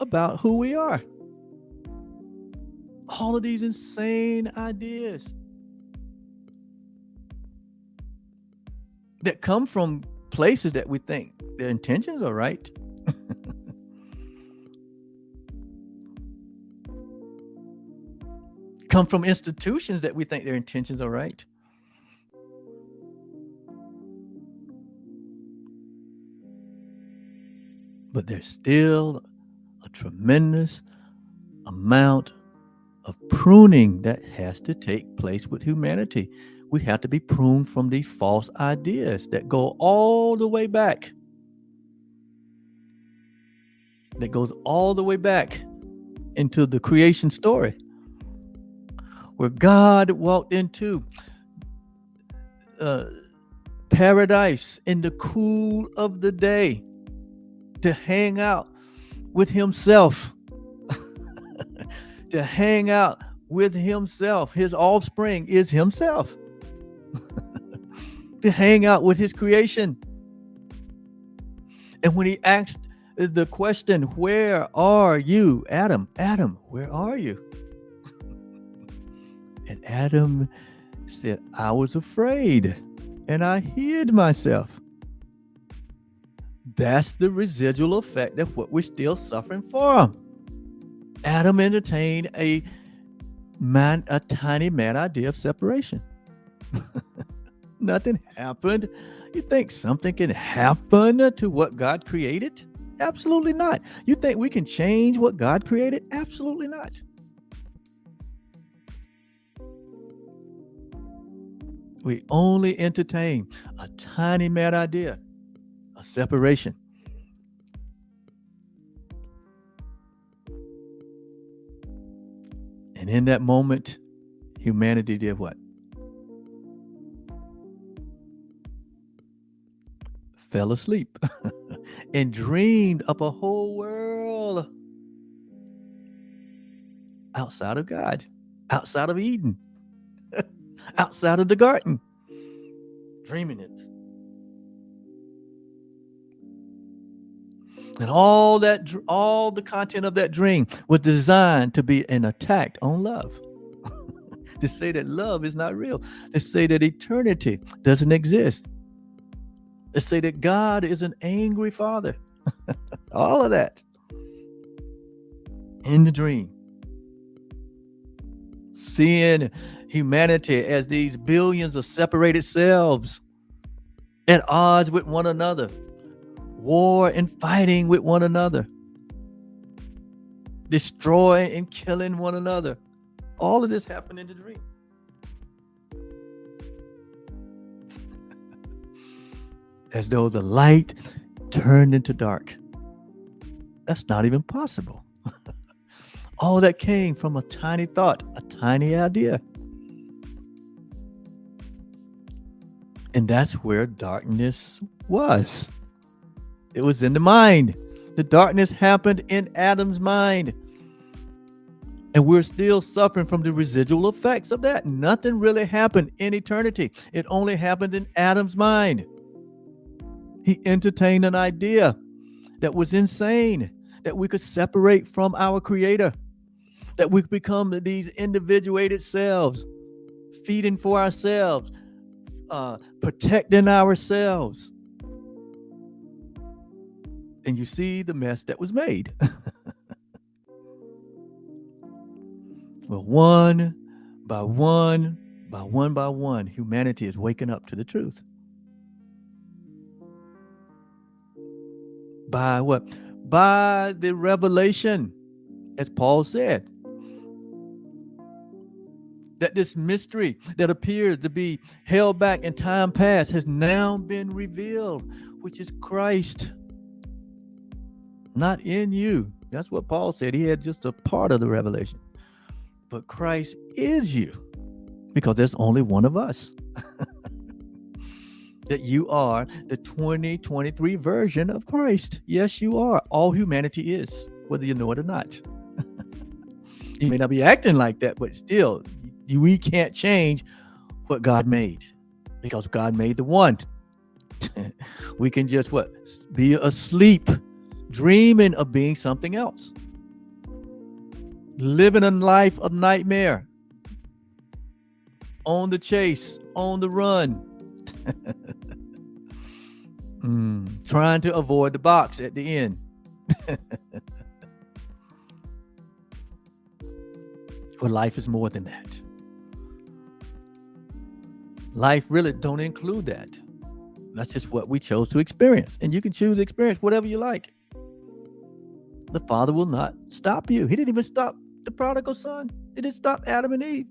Speaker 1: about who we are. All of these insane ideas that come from places that we think their intentions are right. Come from institutions that we think their intentions are right. But there's still a tremendous amount of pruning that has to take place with humanity. We have to be pruned from these false ideas that go all the way back. That goes all the way back into the creation story, where God walked into paradise in the cool of the day to hang out with himself. To hang out with himself. His offspring is himself. To hang out with his creation. And when he asked the question, where are you, Adam? Adam, where are you? And Adam said, I was afraid and I hid myself. That's the residual effect of what we're still suffering from. Adam entertained a tiny mad idea of separation. Nothing happened. You think something can happen to what God created? Absolutely not. You think we can change what God created? Absolutely not. We only entertain a tiny mad idea of separation. And in that moment, humanity did what? Fell asleep and dreamed up a whole world outside of God, outside of Eden, outside of the garden, dreaming it. And all the content of that dream was designed to be an attack on love. To say that love is not real, to say that eternity doesn't exist. They say that God is an angry father. All of that in the dream. Seeing humanity as these billions of separated selves at odds with one another, war and fighting with one another, destroying and killing one another. All of this happened in the dream. As though the light turned into dark. That's not even possible. All that came from a tiny thought, a tiny idea. And that's where darkness was. It was in the mind. The darkness happened in Adam's mind. And we're still suffering from the residual effects of that. Nothing really happened in eternity. It only happened in Adam's mind. He entertained an idea that was insane, that we could separate from our Creator, that we become these individuated selves, feeding for ourselves, protecting ourselves. And you see the mess that was made. Well, one by one, humanity is waking up to the truth. By what? By the revelation, as Paul said, that this mystery that appears to be held back in time past has now been revealed, which is Christ. Not in you. That's what Paul said. He had just a part of the revelation. But Christ is you, because there's only one of us. That you are the 2023 version of Christ. Yes, you are. All humanity is, whether you know it or not. You may not be acting like that, but still, we can't change what God made, because God made the one. We can just be asleep, dreaming of being something else, living a life of nightmare, on the chase, on the run, trying to avoid the box at the end. But life is more than that. Life really don't include that. That's just what we chose to experience. And you can choose to experience whatever you like. The Father will not stop you. He didn't even stop the prodigal son. He didn't stop Adam and Eve.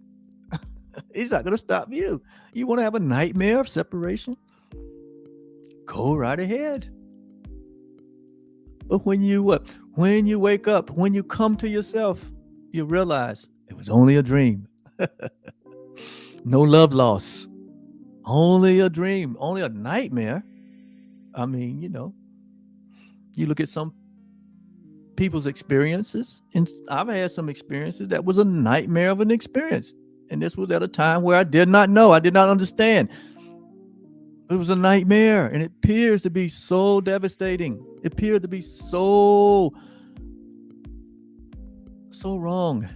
Speaker 1: He's not going to stop you. You want to have a nightmare of separation? Go right ahead. But when you wake up, when you come to yourself, you realize it was only a dream. No love loss. Only a dream, only a nightmare. I mean, you look at some people's experiences, and I've had some experiences that was a nightmare of an experience. And this was at a time where I did not know, I did not understand. It was a nightmare, and it appears to be so devastating. It appeared to be so wrong.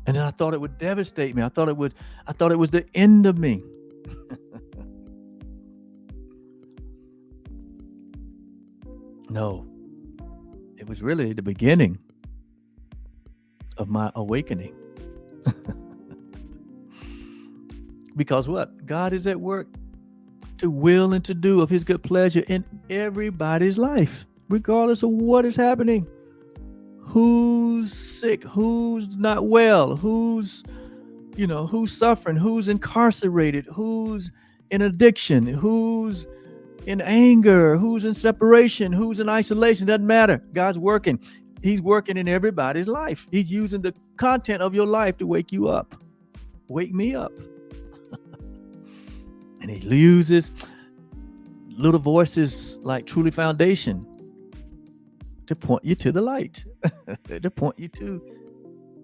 Speaker 1: And then I thought it would devastate me. I thought it was the end of me. No, it was really the beginning of my awakening. Because what? God is at work to will and to do of his good pleasure in everybody's life, regardless of what is happening. Who's sick, who's not well, who's suffering, who's incarcerated, who's in addiction, who's in anger, who's in separation, who's in isolation. Doesn't matter. God's working. He's working in everybody's life. He's using the content of your life to wake you up. Wake me up. And he uses little voices like Truly Foundation to point you to the light, to point you to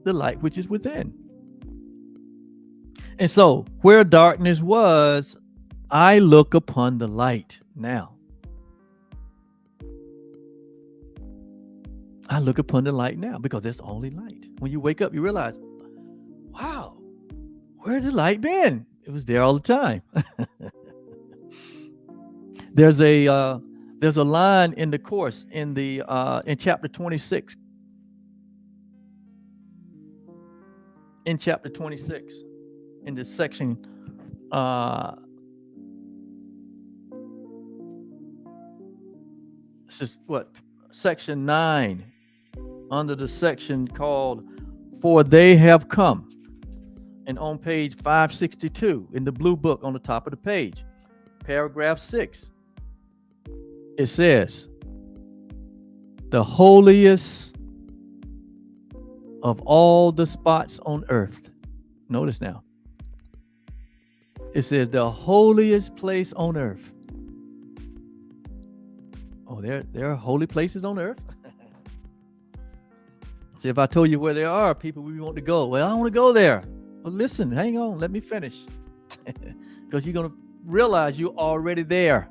Speaker 1: the light which is within. And so, where darkness was, I look upon the light now. I look upon the light now because there's only light. When you wake up, you realize, wow, where's the light been? It was there all the time. There's a line in the course in chapter 26. In chapter 26, in this section, this is what, section 9, under the section called "For They Have Come," and on page 562 in the blue book on the top of the page, paragraph 6, it says, "The holiest of all the spots on earth." Notice now. It says the holiest place on earth. Oh, there are holy places on earth. See, if I told you where there are people we want to go, well, I want to go there. Well, listen, hang on, let me finish. Because you're going to realize you're already there.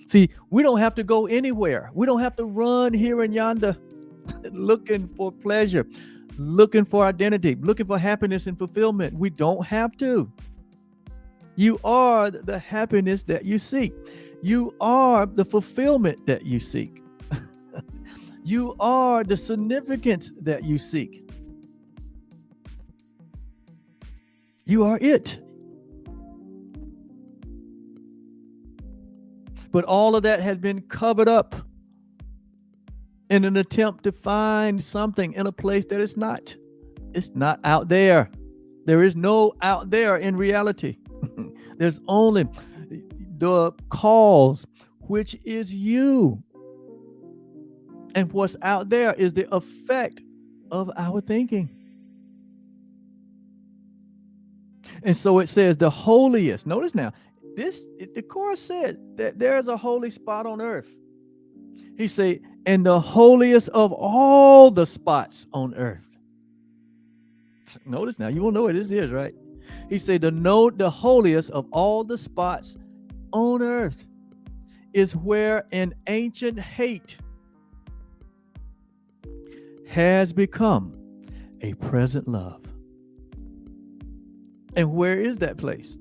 Speaker 1: See, we don't have to go anywhere. We don't have to run here and yonder looking for pleasure, looking for identity, looking for happiness and fulfillment. We don't have to. You are the happiness that you seek. You are the fulfillment that you seek. You are the significance that you seek. You are it. But all of that has been covered up in an attempt to find something in a place that is not. It's not out there. There is no out there in reality. There's only the cause, which is you. And what's out there is the effect of our thinking. And so it says the holiest. Notice now, the chorus said that there's a holy spot on earth. He said, and the holiest of all the spots on earth. Notice now, you will know what this is, right? He said, the holiest of all the spots on earth is where an ancient hate has become a present love. And where is that place?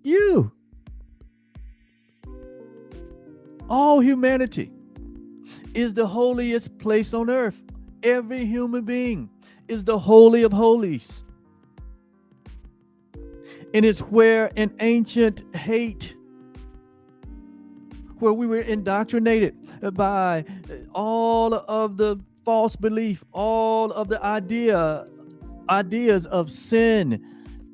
Speaker 1: You. All humanity is the holiest place on earth. Every human being is the holy of holies. And it's where an ancient hate, where we were indoctrinated by all of the false belief, all of the ideas of sin,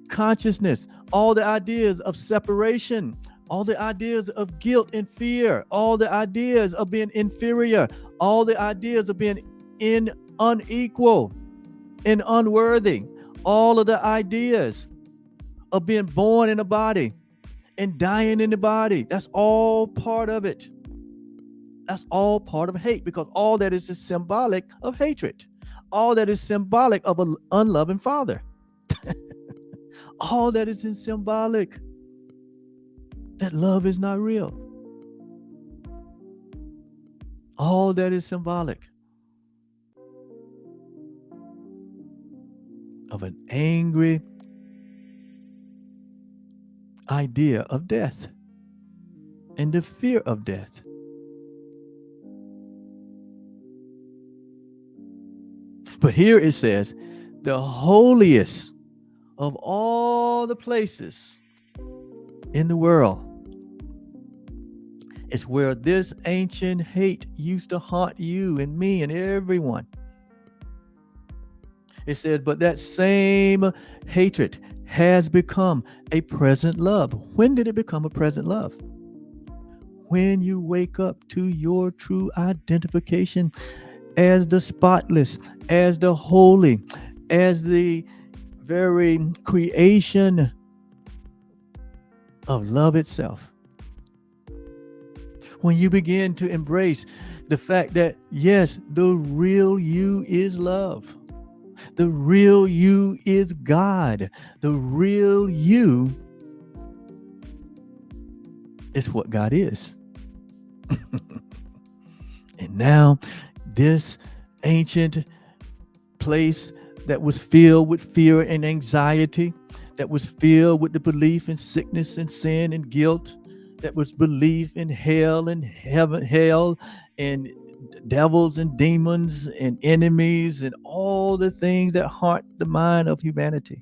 Speaker 1: consciousness, all the ideas of separation, all the ideas of guilt and fear, all the ideas of being inferior, all the ideas of being unequal and unworthy, all of the ideas of being born in a body and dying in the body. That's all part of it. That's all part of hate, because all that is symbolic of hatred. All that is symbolic of an unloving father. All that is symbolic that love is not real. All that is symbolic of an angry idea of death and the fear of death. But here it says, the holiest of all the places in the world is where this ancient hate used to haunt you and me and everyone. It says, but that same hatred has become a present love. When did it become a present love? When you wake up to your true identification as the spotless, as the holy, as the very creation of love itself. When you begin to embrace the fact that, yes, the real you is love. The real you is God. The real you is what God is. And now this ancient place that was filled with fear and anxiety, that was filled with the belief in sickness and sin and guilt that was belief in hell and heaven, hell and devils and demons and enemies and all the things that haunt the mind of humanity.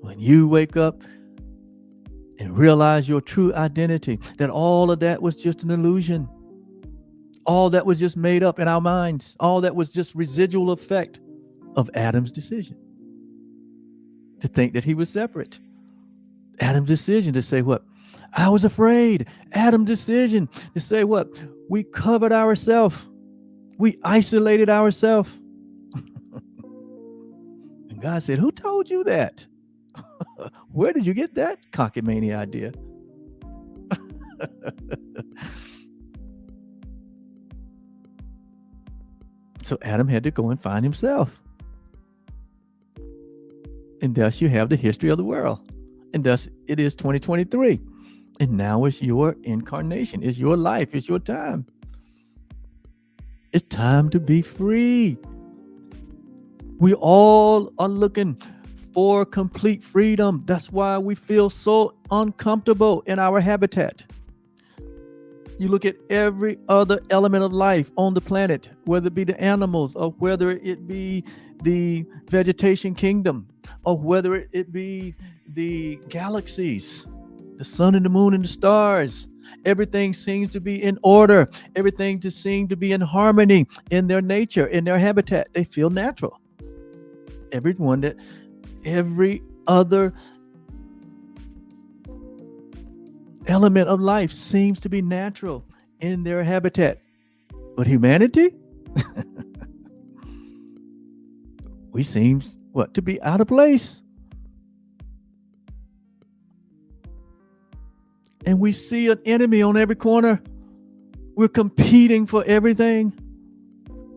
Speaker 1: When you wake up and realize your true identity, that all of that was just an illusion, all that was just made up in our minds, all that was just residual effect of Adam's decision to think that he was separate. Adam's decision to say what? I was afraid. Adam's decision to say what? We covered ourselves. We isolated ourselves. And God said, who told you that? Where did you get that cockamamie idea? So Adam had to go and find himself. And thus you have the history of the world. And thus it is 2023. And now it's your incarnation. It's your life. It's your time. It's time to be free. We all are looking for complete freedom. That's why we feel so uncomfortable in our habitat. You look at every other element of life on the planet, whether it be the animals or whether it be the vegetation kingdom or whether it be the galaxies, the sun and the moon and the stars. Everything seems to be in order. Everything just seems to be in harmony in their nature, in their habitat. They feel natural. Every other element of life seems to be natural in their habitat. But humanity, we seem to be out of place. And we see an enemy on every corner. We're competing for everything.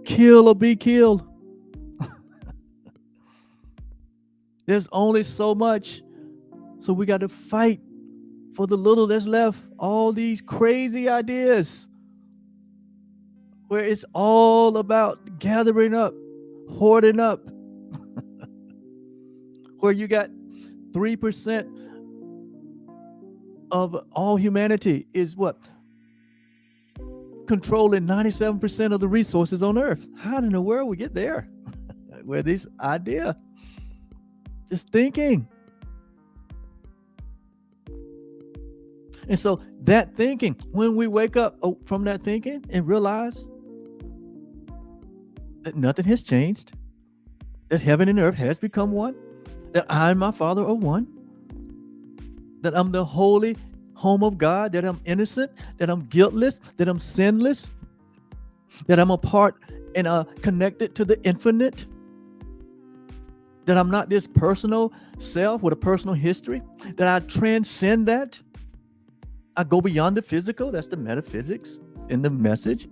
Speaker 1: Kill or be killed. There's only so much. So we got to fight for the little that's left. All these crazy ideas where it's all about gathering up, hoarding up. Where you got 3% of all humanity is what? Controlling 97% of the resources on earth. How in the world we get there? Where this idea, just thinking. And so that thinking, when we wake up from that thinking and realize that nothing has changed, that heaven and earth has become one, that I and my Father are one, that I'm the holy home of God, that I'm innocent, that I'm guiltless, that I'm sinless, that I'm a part and connected to the infinite, that I'm not this personal self with a personal history, that I transcend that. I go beyond the physical. That's the metaphysics in the message,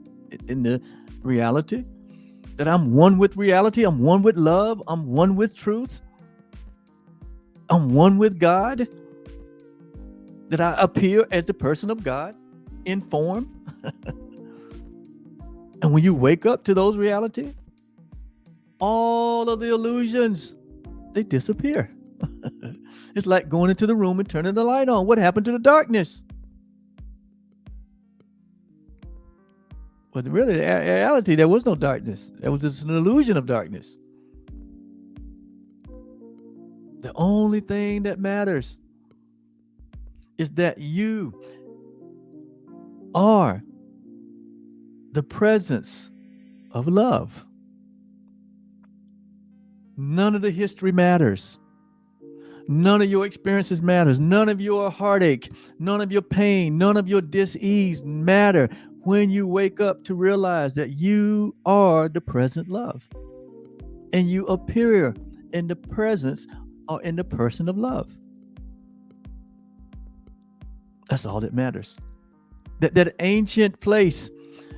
Speaker 1: in the reality, that I'm one with reality. I'm one with love. I'm one with truth. I'm one with God, that I appear as the person of God in form. And when you wake up to those realities, all of the illusions, they disappear. It's like going into the room and turning the light on. What happened to the darkness? But really, in reality, there was no darkness. There was just an illusion of darkness. The only thing that matters is that you are the presence of love. None of the history matters. None of your experiences matters. None of your heartache, none of your pain, none of your dis-ease matter when you wake up to realize that you are the present love. And you appear in the presence or in the person of love. That's all that matters. That ancient place,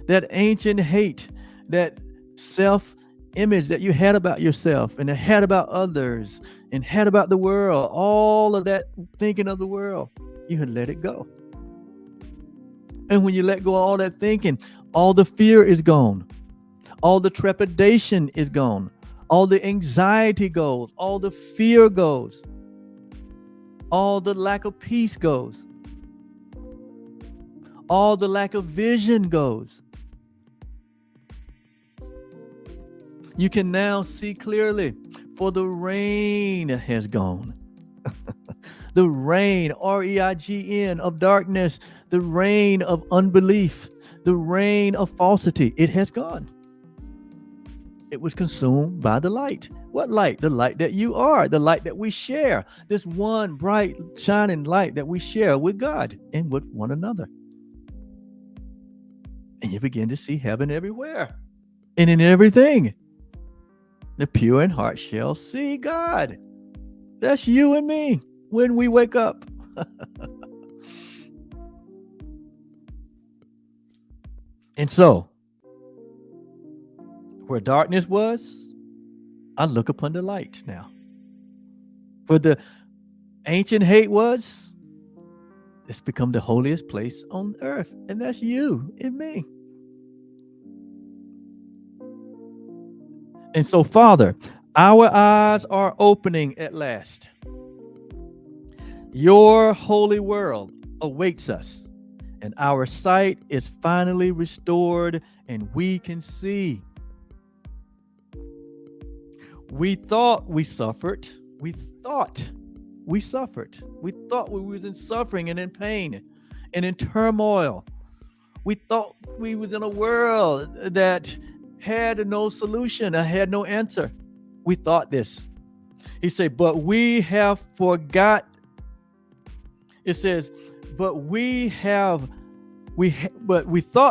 Speaker 1: that ancient hate, that self-image that you had about yourself and that had about others and had about the world, all of that thinking of the world, you had let it go. And when you let go of all that thinking, all the fear is gone. All the trepidation is gone. All the anxiety goes. All the fear goes. All the lack of peace goes. All the lack of vision goes. You can now see clearly, for the rain has gone. The reign, R-E-I-G-N, of darkness, the reign of unbelief, the reign of falsity, it has gone. It was consumed by the light. What light? The light that you are, the light that we share, this one bright, shining light that we share with God and with one another. And you begin to see heaven everywhere and in everything. The pure in heart shall see God. That's you and me when we wake up. And so, where darkness was, I look upon the light now. Where the ancient hate was, it's become the holiest place on earth. And that's you and me. And so, Father, our eyes are opening at last. Your holy world awaits us, and our sight is finally restored, and we can see. We thought we suffered. We thought we suffered. We thought we was in suffering and in pain and in turmoil. We thought we was in a world that had no solution, had no answer. We thought this. He said, but we have forgot. It says, but we thought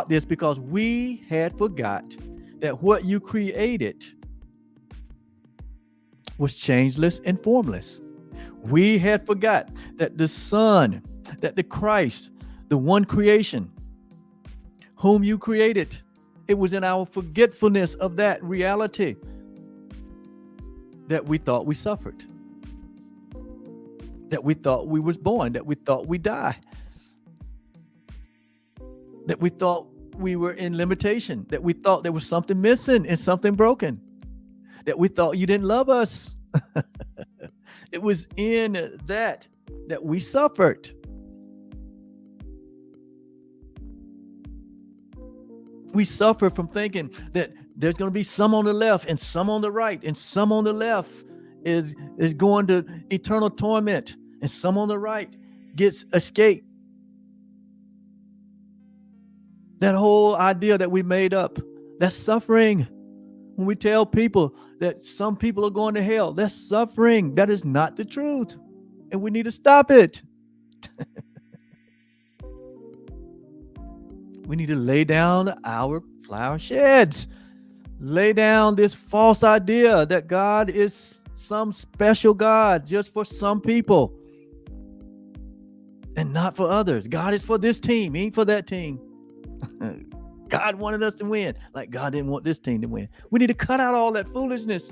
Speaker 1: this because we had forgot that what you created was changeless and formless. We had forgot that the Son, that the Christ, the one creation, whom you created, it was in our forgetfulness of that reality that we thought we suffered, that we thought we was born, that we thought we died, that we thought we were in limitation, that we thought there was something missing and something broken, that we thought you didn't love us. It was in that we suffered. We suffer from thinking that there's going to be some on the left and some on the right, and some on the left is going to eternal torment, and some on the right gets escape. That whole idea that we made up, that's suffering. When we tell people that some people are going to hell, that's suffering. That is not the truth, and we need to stop it. We need to lay down our plowshares, lay down this false idea that God is some special God just for some people and not for others. God is for this team, he ain't for that team. God wanted us to win, like God didn't want this team to win. We need to cut out all that foolishness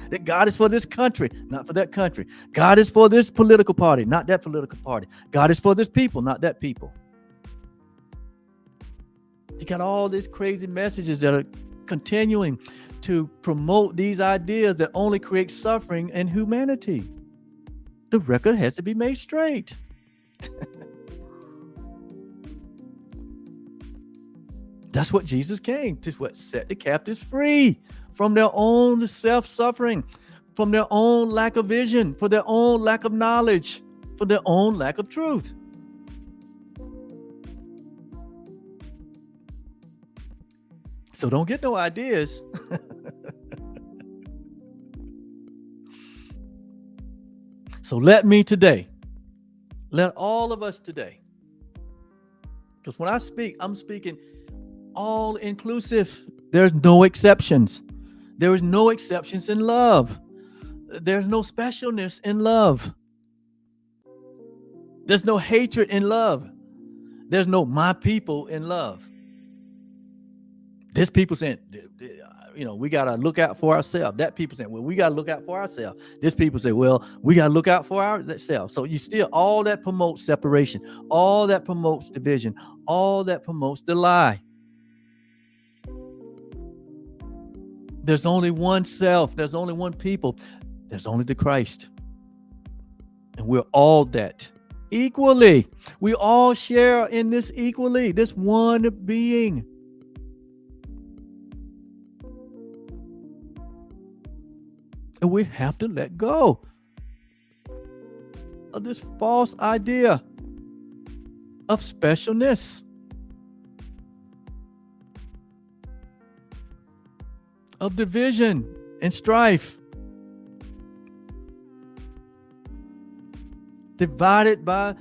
Speaker 1: that God is for this country, not for that country. God is for this political party, not that political party. God is for this people, not that people. You got all these crazy messages that are continuing to promote these ideas that only create suffering in humanity. The record has to be made straight. That's what Jesus came to, set the captives free from their own self-suffering, from their own lack of vision, for their own lack of knowledge, for their own lack of truth. So don't get no ideas. So let all of us today, because when I speak, I'm speaking all inclusive. There's no exceptions. There is no exceptions in love. There's no specialness in love. There's no hatred in love. There's no my people in love. This people saying, we got to look out for ourselves. That people saying, well, we got to look out for ourselves. This people say, well, we got to look out for ourselves. So you still, all that promotes separation. All that promotes division. All that promotes the lie. There's only one self. There's only one people. There's only the Christ. And we're all that equally. We all share in this equally, this one being. And we have to let go of this false idea of specialness, of division and strife, divided by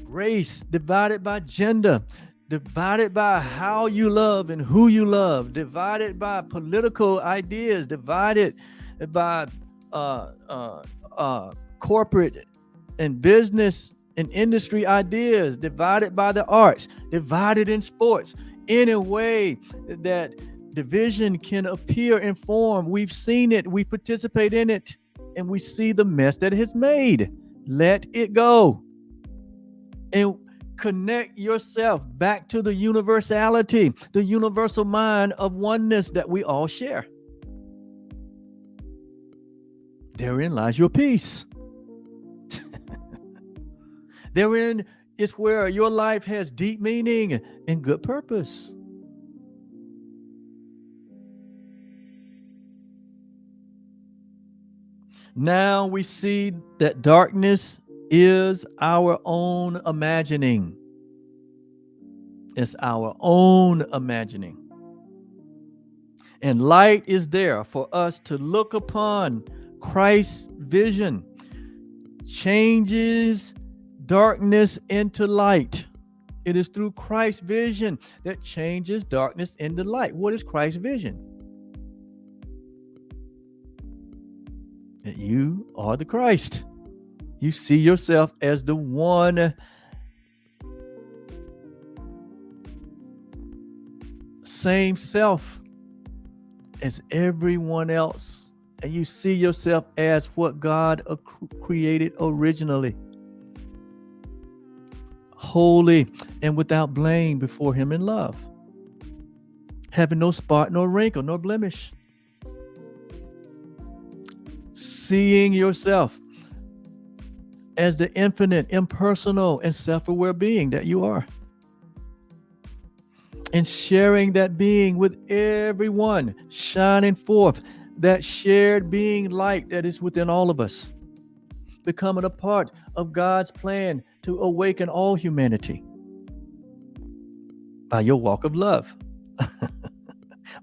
Speaker 1: race, divided by gender, divided by how you love and who you love, divided by political ideas, divided by corporate and business and industry ideas, divided by the arts, divided in sports, in a way that division can appear and form. We've seen it, we participate in it, and we see the mess that it has made. Let it go and connect yourself back to the universality, the universal mind of oneness that we all share. Therein lies your peace. Therein is where your life has deep meaning and good purpose. Now we see that darkness is our own imagining. It's our own imagining. And light is there for us to look upon. Christ's vision changes darkness into light. It is through Christ's vision that changes darkness into light. What is Christ's vision? That you are the Christ. You see yourself as the one same self as everyone else. And you see yourself as what God created originally. Holy and without blame before him in love. Having no spot, nor wrinkle, nor blemish. Seeing yourself as the infinite, impersonal, and self-aware being that you are. And sharing that being with everyone, shining forth that shared being light that is within all of us. Becoming a part of God's plan to awaken all humanity. By your walk of love.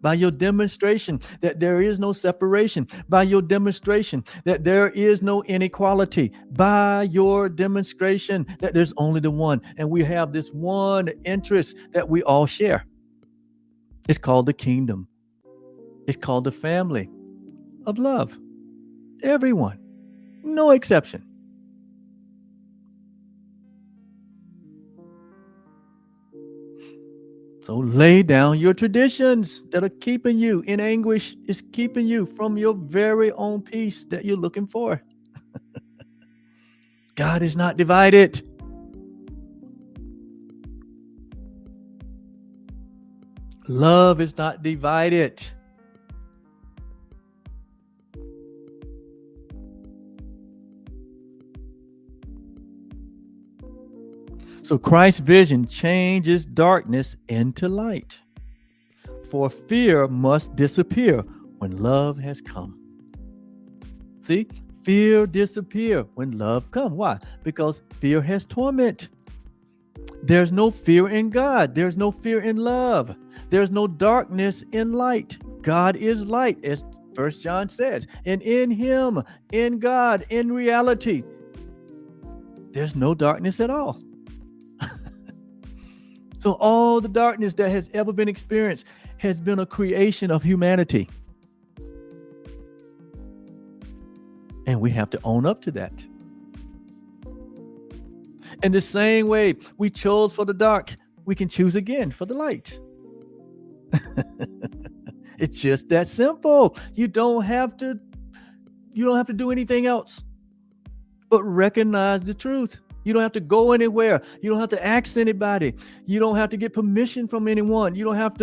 Speaker 1: By your demonstration that there is no separation, by your demonstration that there is no inequality, by your demonstration that there's only the one, and we have this one interest that we all share. It's called the kingdom. It's called the family of love. Everyone, no exception. So lay down your traditions that are keeping you in anguish, is keeping you from your very own peace that you're looking for. God is not divided. Love is not divided. So Christ's vision changes darkness into light. For fear must disappear when love has come. See, fear disappear when love comes. Why? Because fear has torment. There's no fear in God. There's no fear in love. There's no darkness in light. God is light, as 1 John says. And in him, in God, in reality, there's no darkness at all. So all the darkness that has ever been experienced has been a creation of humanity. And we have to own up to that. In the same way we chose for the dark, we can choose again for the light. It's just that simple. You don't have to do anything else but recognize the truth. You don't have to go anywhere. You don't have to ask anybody. You don't have to get permission from anyone. You don't have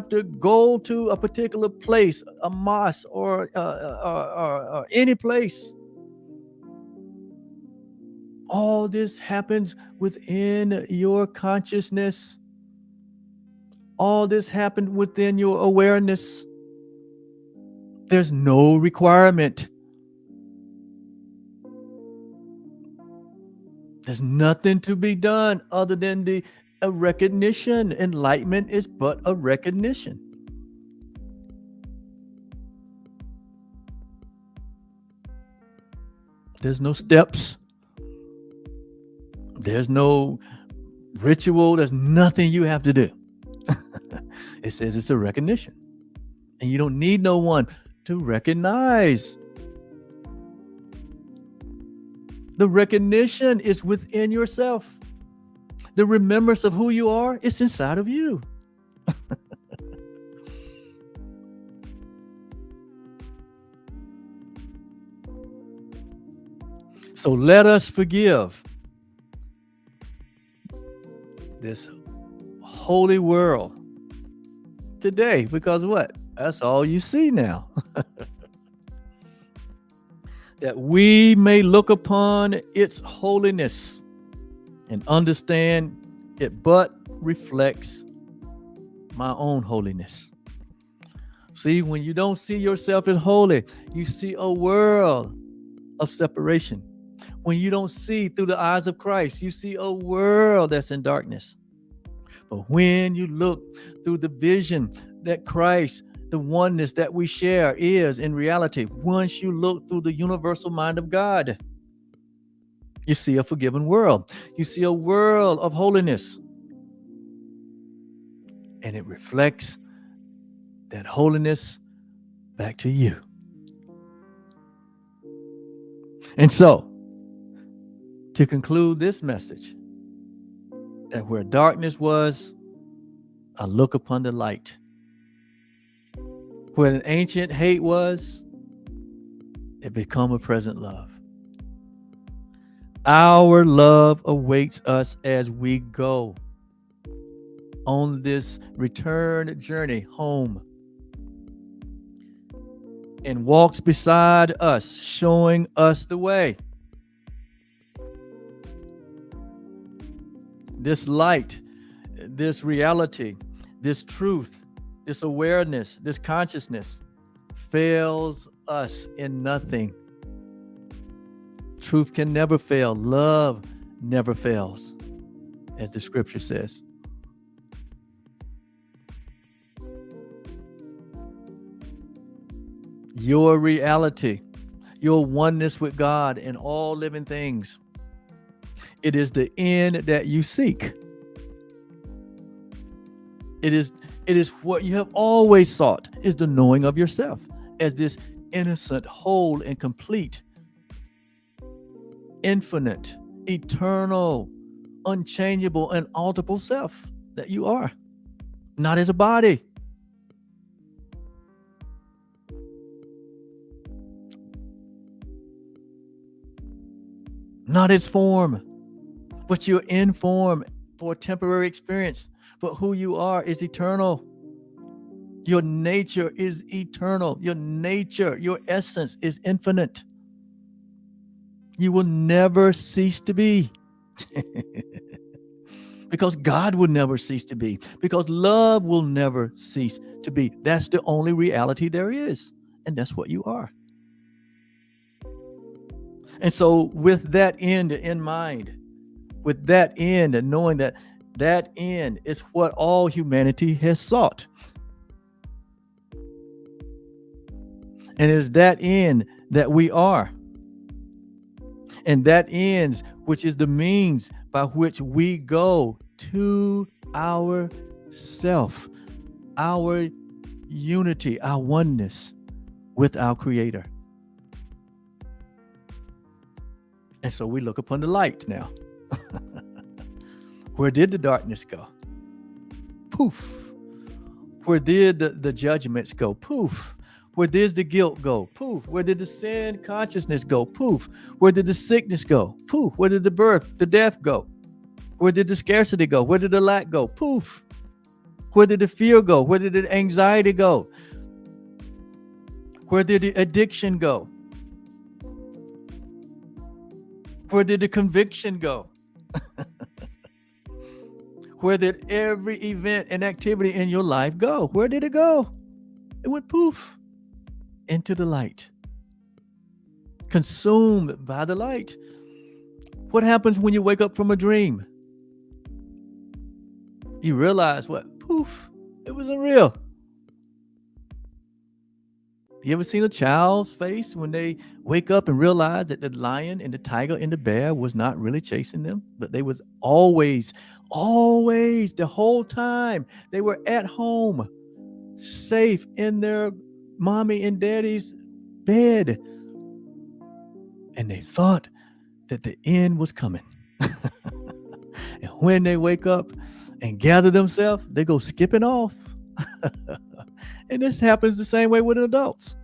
Speaker 1: to go to a particular place, a mosque or any place. All this happens within your consciousness. All this happened within your awareness. There's no requirement. There's nothing to be done other than a recognition. Enlightenment is but a recognition. There's no steps. There's no ritual. There's nothing you have to do. It says it's a recognition. And you don't need no one to recognize. The recognition is within yourself. The remembrance of who you are is inside of you. So let us forgive this holy world today, because what? That's all you see now. That we may look upon its holiness and understand it but reflects my own holiness. See, when you don't see yourself as holy, you see a world of separation. When you don't see through the eyes of Christ, you see a world that's in darkness. But when you look through the vision that Christ, the oneness that we share, is in reality, once you look through the universal mind of God, you see a forgiven world. You see a world of holiness. And it reflects that holiness back to you. And so, to conclude this message, that where darkness was, I look upon the light. Where an ancient hate was, it become a present love. Our love awaits us as we go on this return journey home, and walks beside us, showing us the way. This light, this reality, this truth, this awareness, this consciousness fails us in nothing. Truth can never fail. Love never fails, as the scripture says. Your reality, your oneness with God and all living things, it is the end that you seek. It is what you have always sought, is the knowing of yourself as this innocent, whole, and complete, infinite, eternal, unchangeable, and unalterable self that you are. Not as a body. Not its form, but you're in form for a temporary experience. But who you are is eternal. Your nature is eternal. Your nature, your essence is infinite. You will never cease to be. Because God will never cease to be. Because love will never cease to be. That's the only reality there is. And that's what you are. And so with that end in mind, with that end, and knowing that that end is what all humanity has sought, and it is that end that we are, and that ends, which is the means by which we go to our self, our unity, our oneness with our Creator. And so we look upon the light now. Where did the darkness go? Poof. Where did the judgments go? Poof. Where did the guilt go? Poof. Where did the sin consciousness go? Poof. Where did the sickness go? Poof. Where did the birth, the death go? Where did the scarcity go? Where did the lack go? Poof. Where did the fear go? Where did the anxiety go? Where did the addiction go? Where did the conviction go? Where did every event and activity in your life go? Where did it go? It went poof into the light, consumed by the light. What happens when you wake up from a dream? You realize what? Poof, it wasn't real. You ever seen a child's face when they wake up and realize that the lion and the tiger and the bear was not really chasing them, but they was always, the whole time they were at home, safe in their mommy and daddy's bed, and they thought that the end was coming. And when they wake up and gather themselves, they go skipping off. And this happens the same way with adults.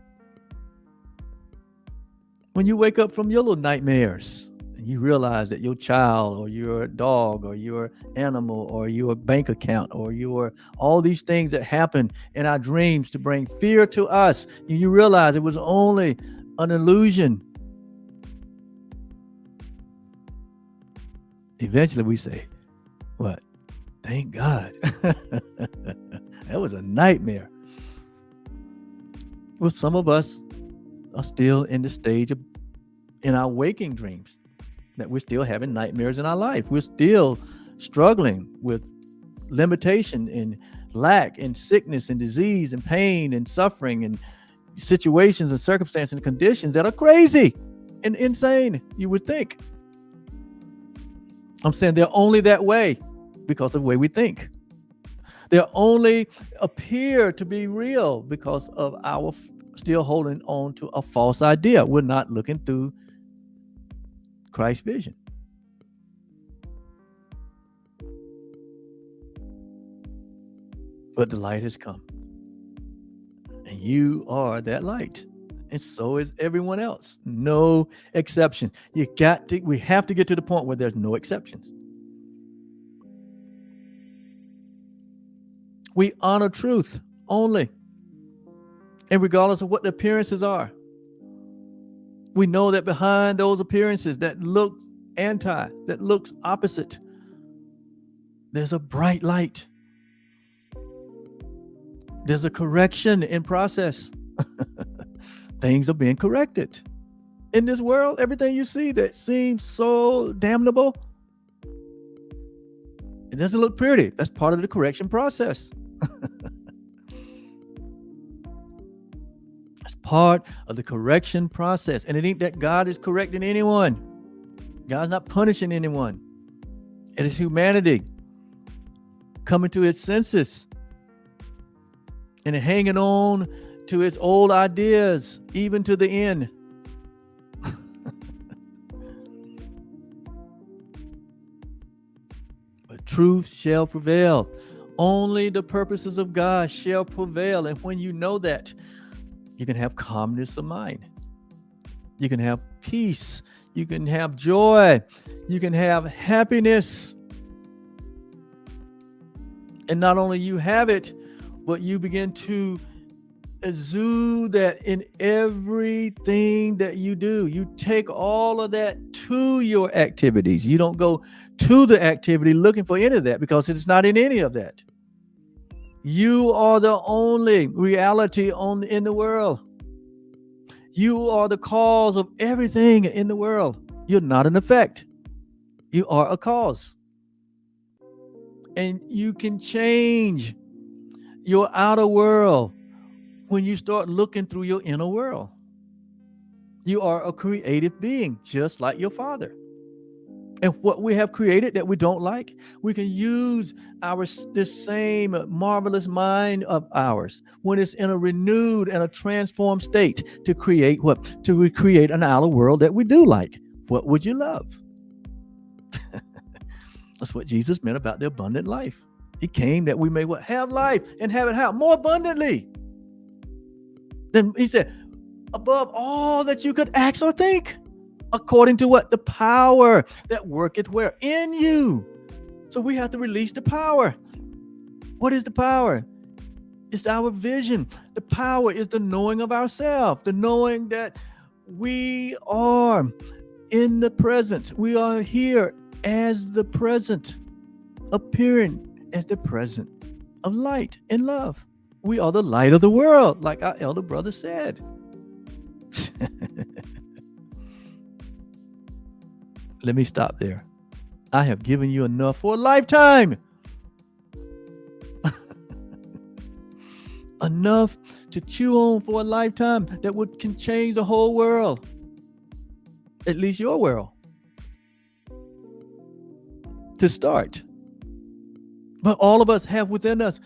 Speaker 1: When you wake up from your little nightmares and you realize that your child or your dog or your animal or your bank account or your all these things that happen in our dreams to bring fear to us, and you realize it was only an illusion. Eventually we say, what? Thank God. That was a nightmare. Well, some of us are still in the stage of, in our waking dreams, that we're still having nightmares in our life. We're still struggling with limitation and lack and sickness and disease and pain and suffering and situations and circumstances and conditions that are crazy and insane, you would think. I'm saying they're only that way because of the way we think. They only appear to be real because of our still holding on to a false idea. We're not looking through Christ's vision. But the light has come. And you are that light. And so is everyone else. No exception. We have to get to the point where there's no exceptions. We honor truth only. And regardless of what the appearances are, we know that behind those appearances that look that looks opposite, there's a bright light. There's a correction in process. Things are being corrected. In this world, everything you see that seems so damnable, it doesn't look pretty. That's part of the correction process. It's part of the correction process. And it ain't that God is correcting anyone. God's not punishing anyone. It is humanity coming to its senses and hanging on to its old ideas, even to the end. But truth shall prevail. Only the purposes of God shall prevail. And when you know that, you can have calmness of mind. You can have peace. You can have joy. You can have happiness. And not only you have it, but you begin to exude that in everything that you do. You take all of that to your activities. You don't go to the activity looking for any of that because it's not in any of that. You are the only reality in the world. You are the cause of everything in the world. You're not an effect. You are a cause. And you can change your outer world when you start looking through your inner world. You are a creative being, just like your Father. And what we have created that we don't like, we can use this same marvelous mind of ours when it's in a renewed and a transformed state to create what? To recreate an outer world that we do like. What would you love? That's what Jesus meant about the abundant life. He came that we may what? Have life and have it how? More abundantly. Then he said, above all that you could ask or think, according to what? The power that worketh where? In you. So we have to release the power. What is the power? It's our vision. The power is the knowing of ourselves, the knowing that we are in the present. We are here as the present, appearing as the present of light and love. We are the light of the world, like our elder brother said. Let me stop there. I have given you enough for a lifetime. Enough to chew on for a lifetime that can change the whole world. At least your world. To start. But all of us have within us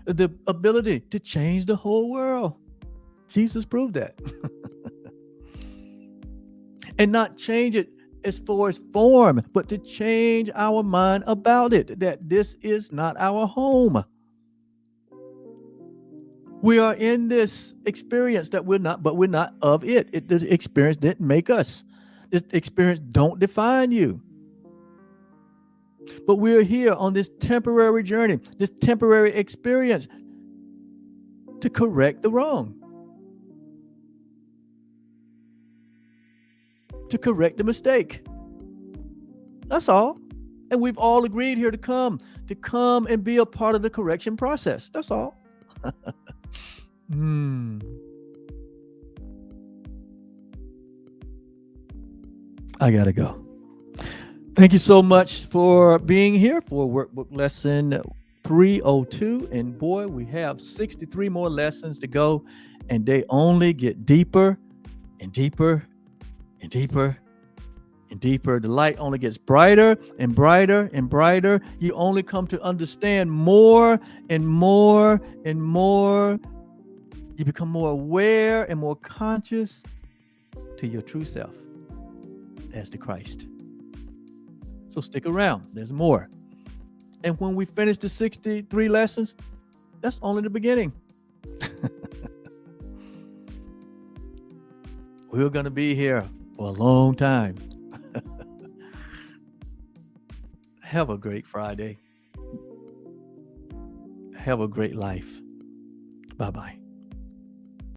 Speaker 1: the ability to change the whole world. Jesus proved that. And not change it as far as form, but to change our mind about it, that this is not our home. We are in this experience that we're not, but we're not of it. The experience didn't make us. This experience don't define you. But we're here on this temporary journey, this temporary experience to correct the wrong, to correct the mistake. That's all. And we've all agreed here to come and be a part of the correction process. That's all. I gotta go. Thank you so much for being here for workbook lesson 302. And boy, we have 63 more lessons to go, and they only get deeper and deeper and deeper and deeper. The light only gets brighter and brighter and brighter. You only come to understand more and more and more. You become more aware and more conscious to your true self as the Christ. So stick around. There's more. And when we finish the 63 lessons, that's only the beginning. We're going to be here for a long time. Have a great Friday. Have a great life. Bye-bye.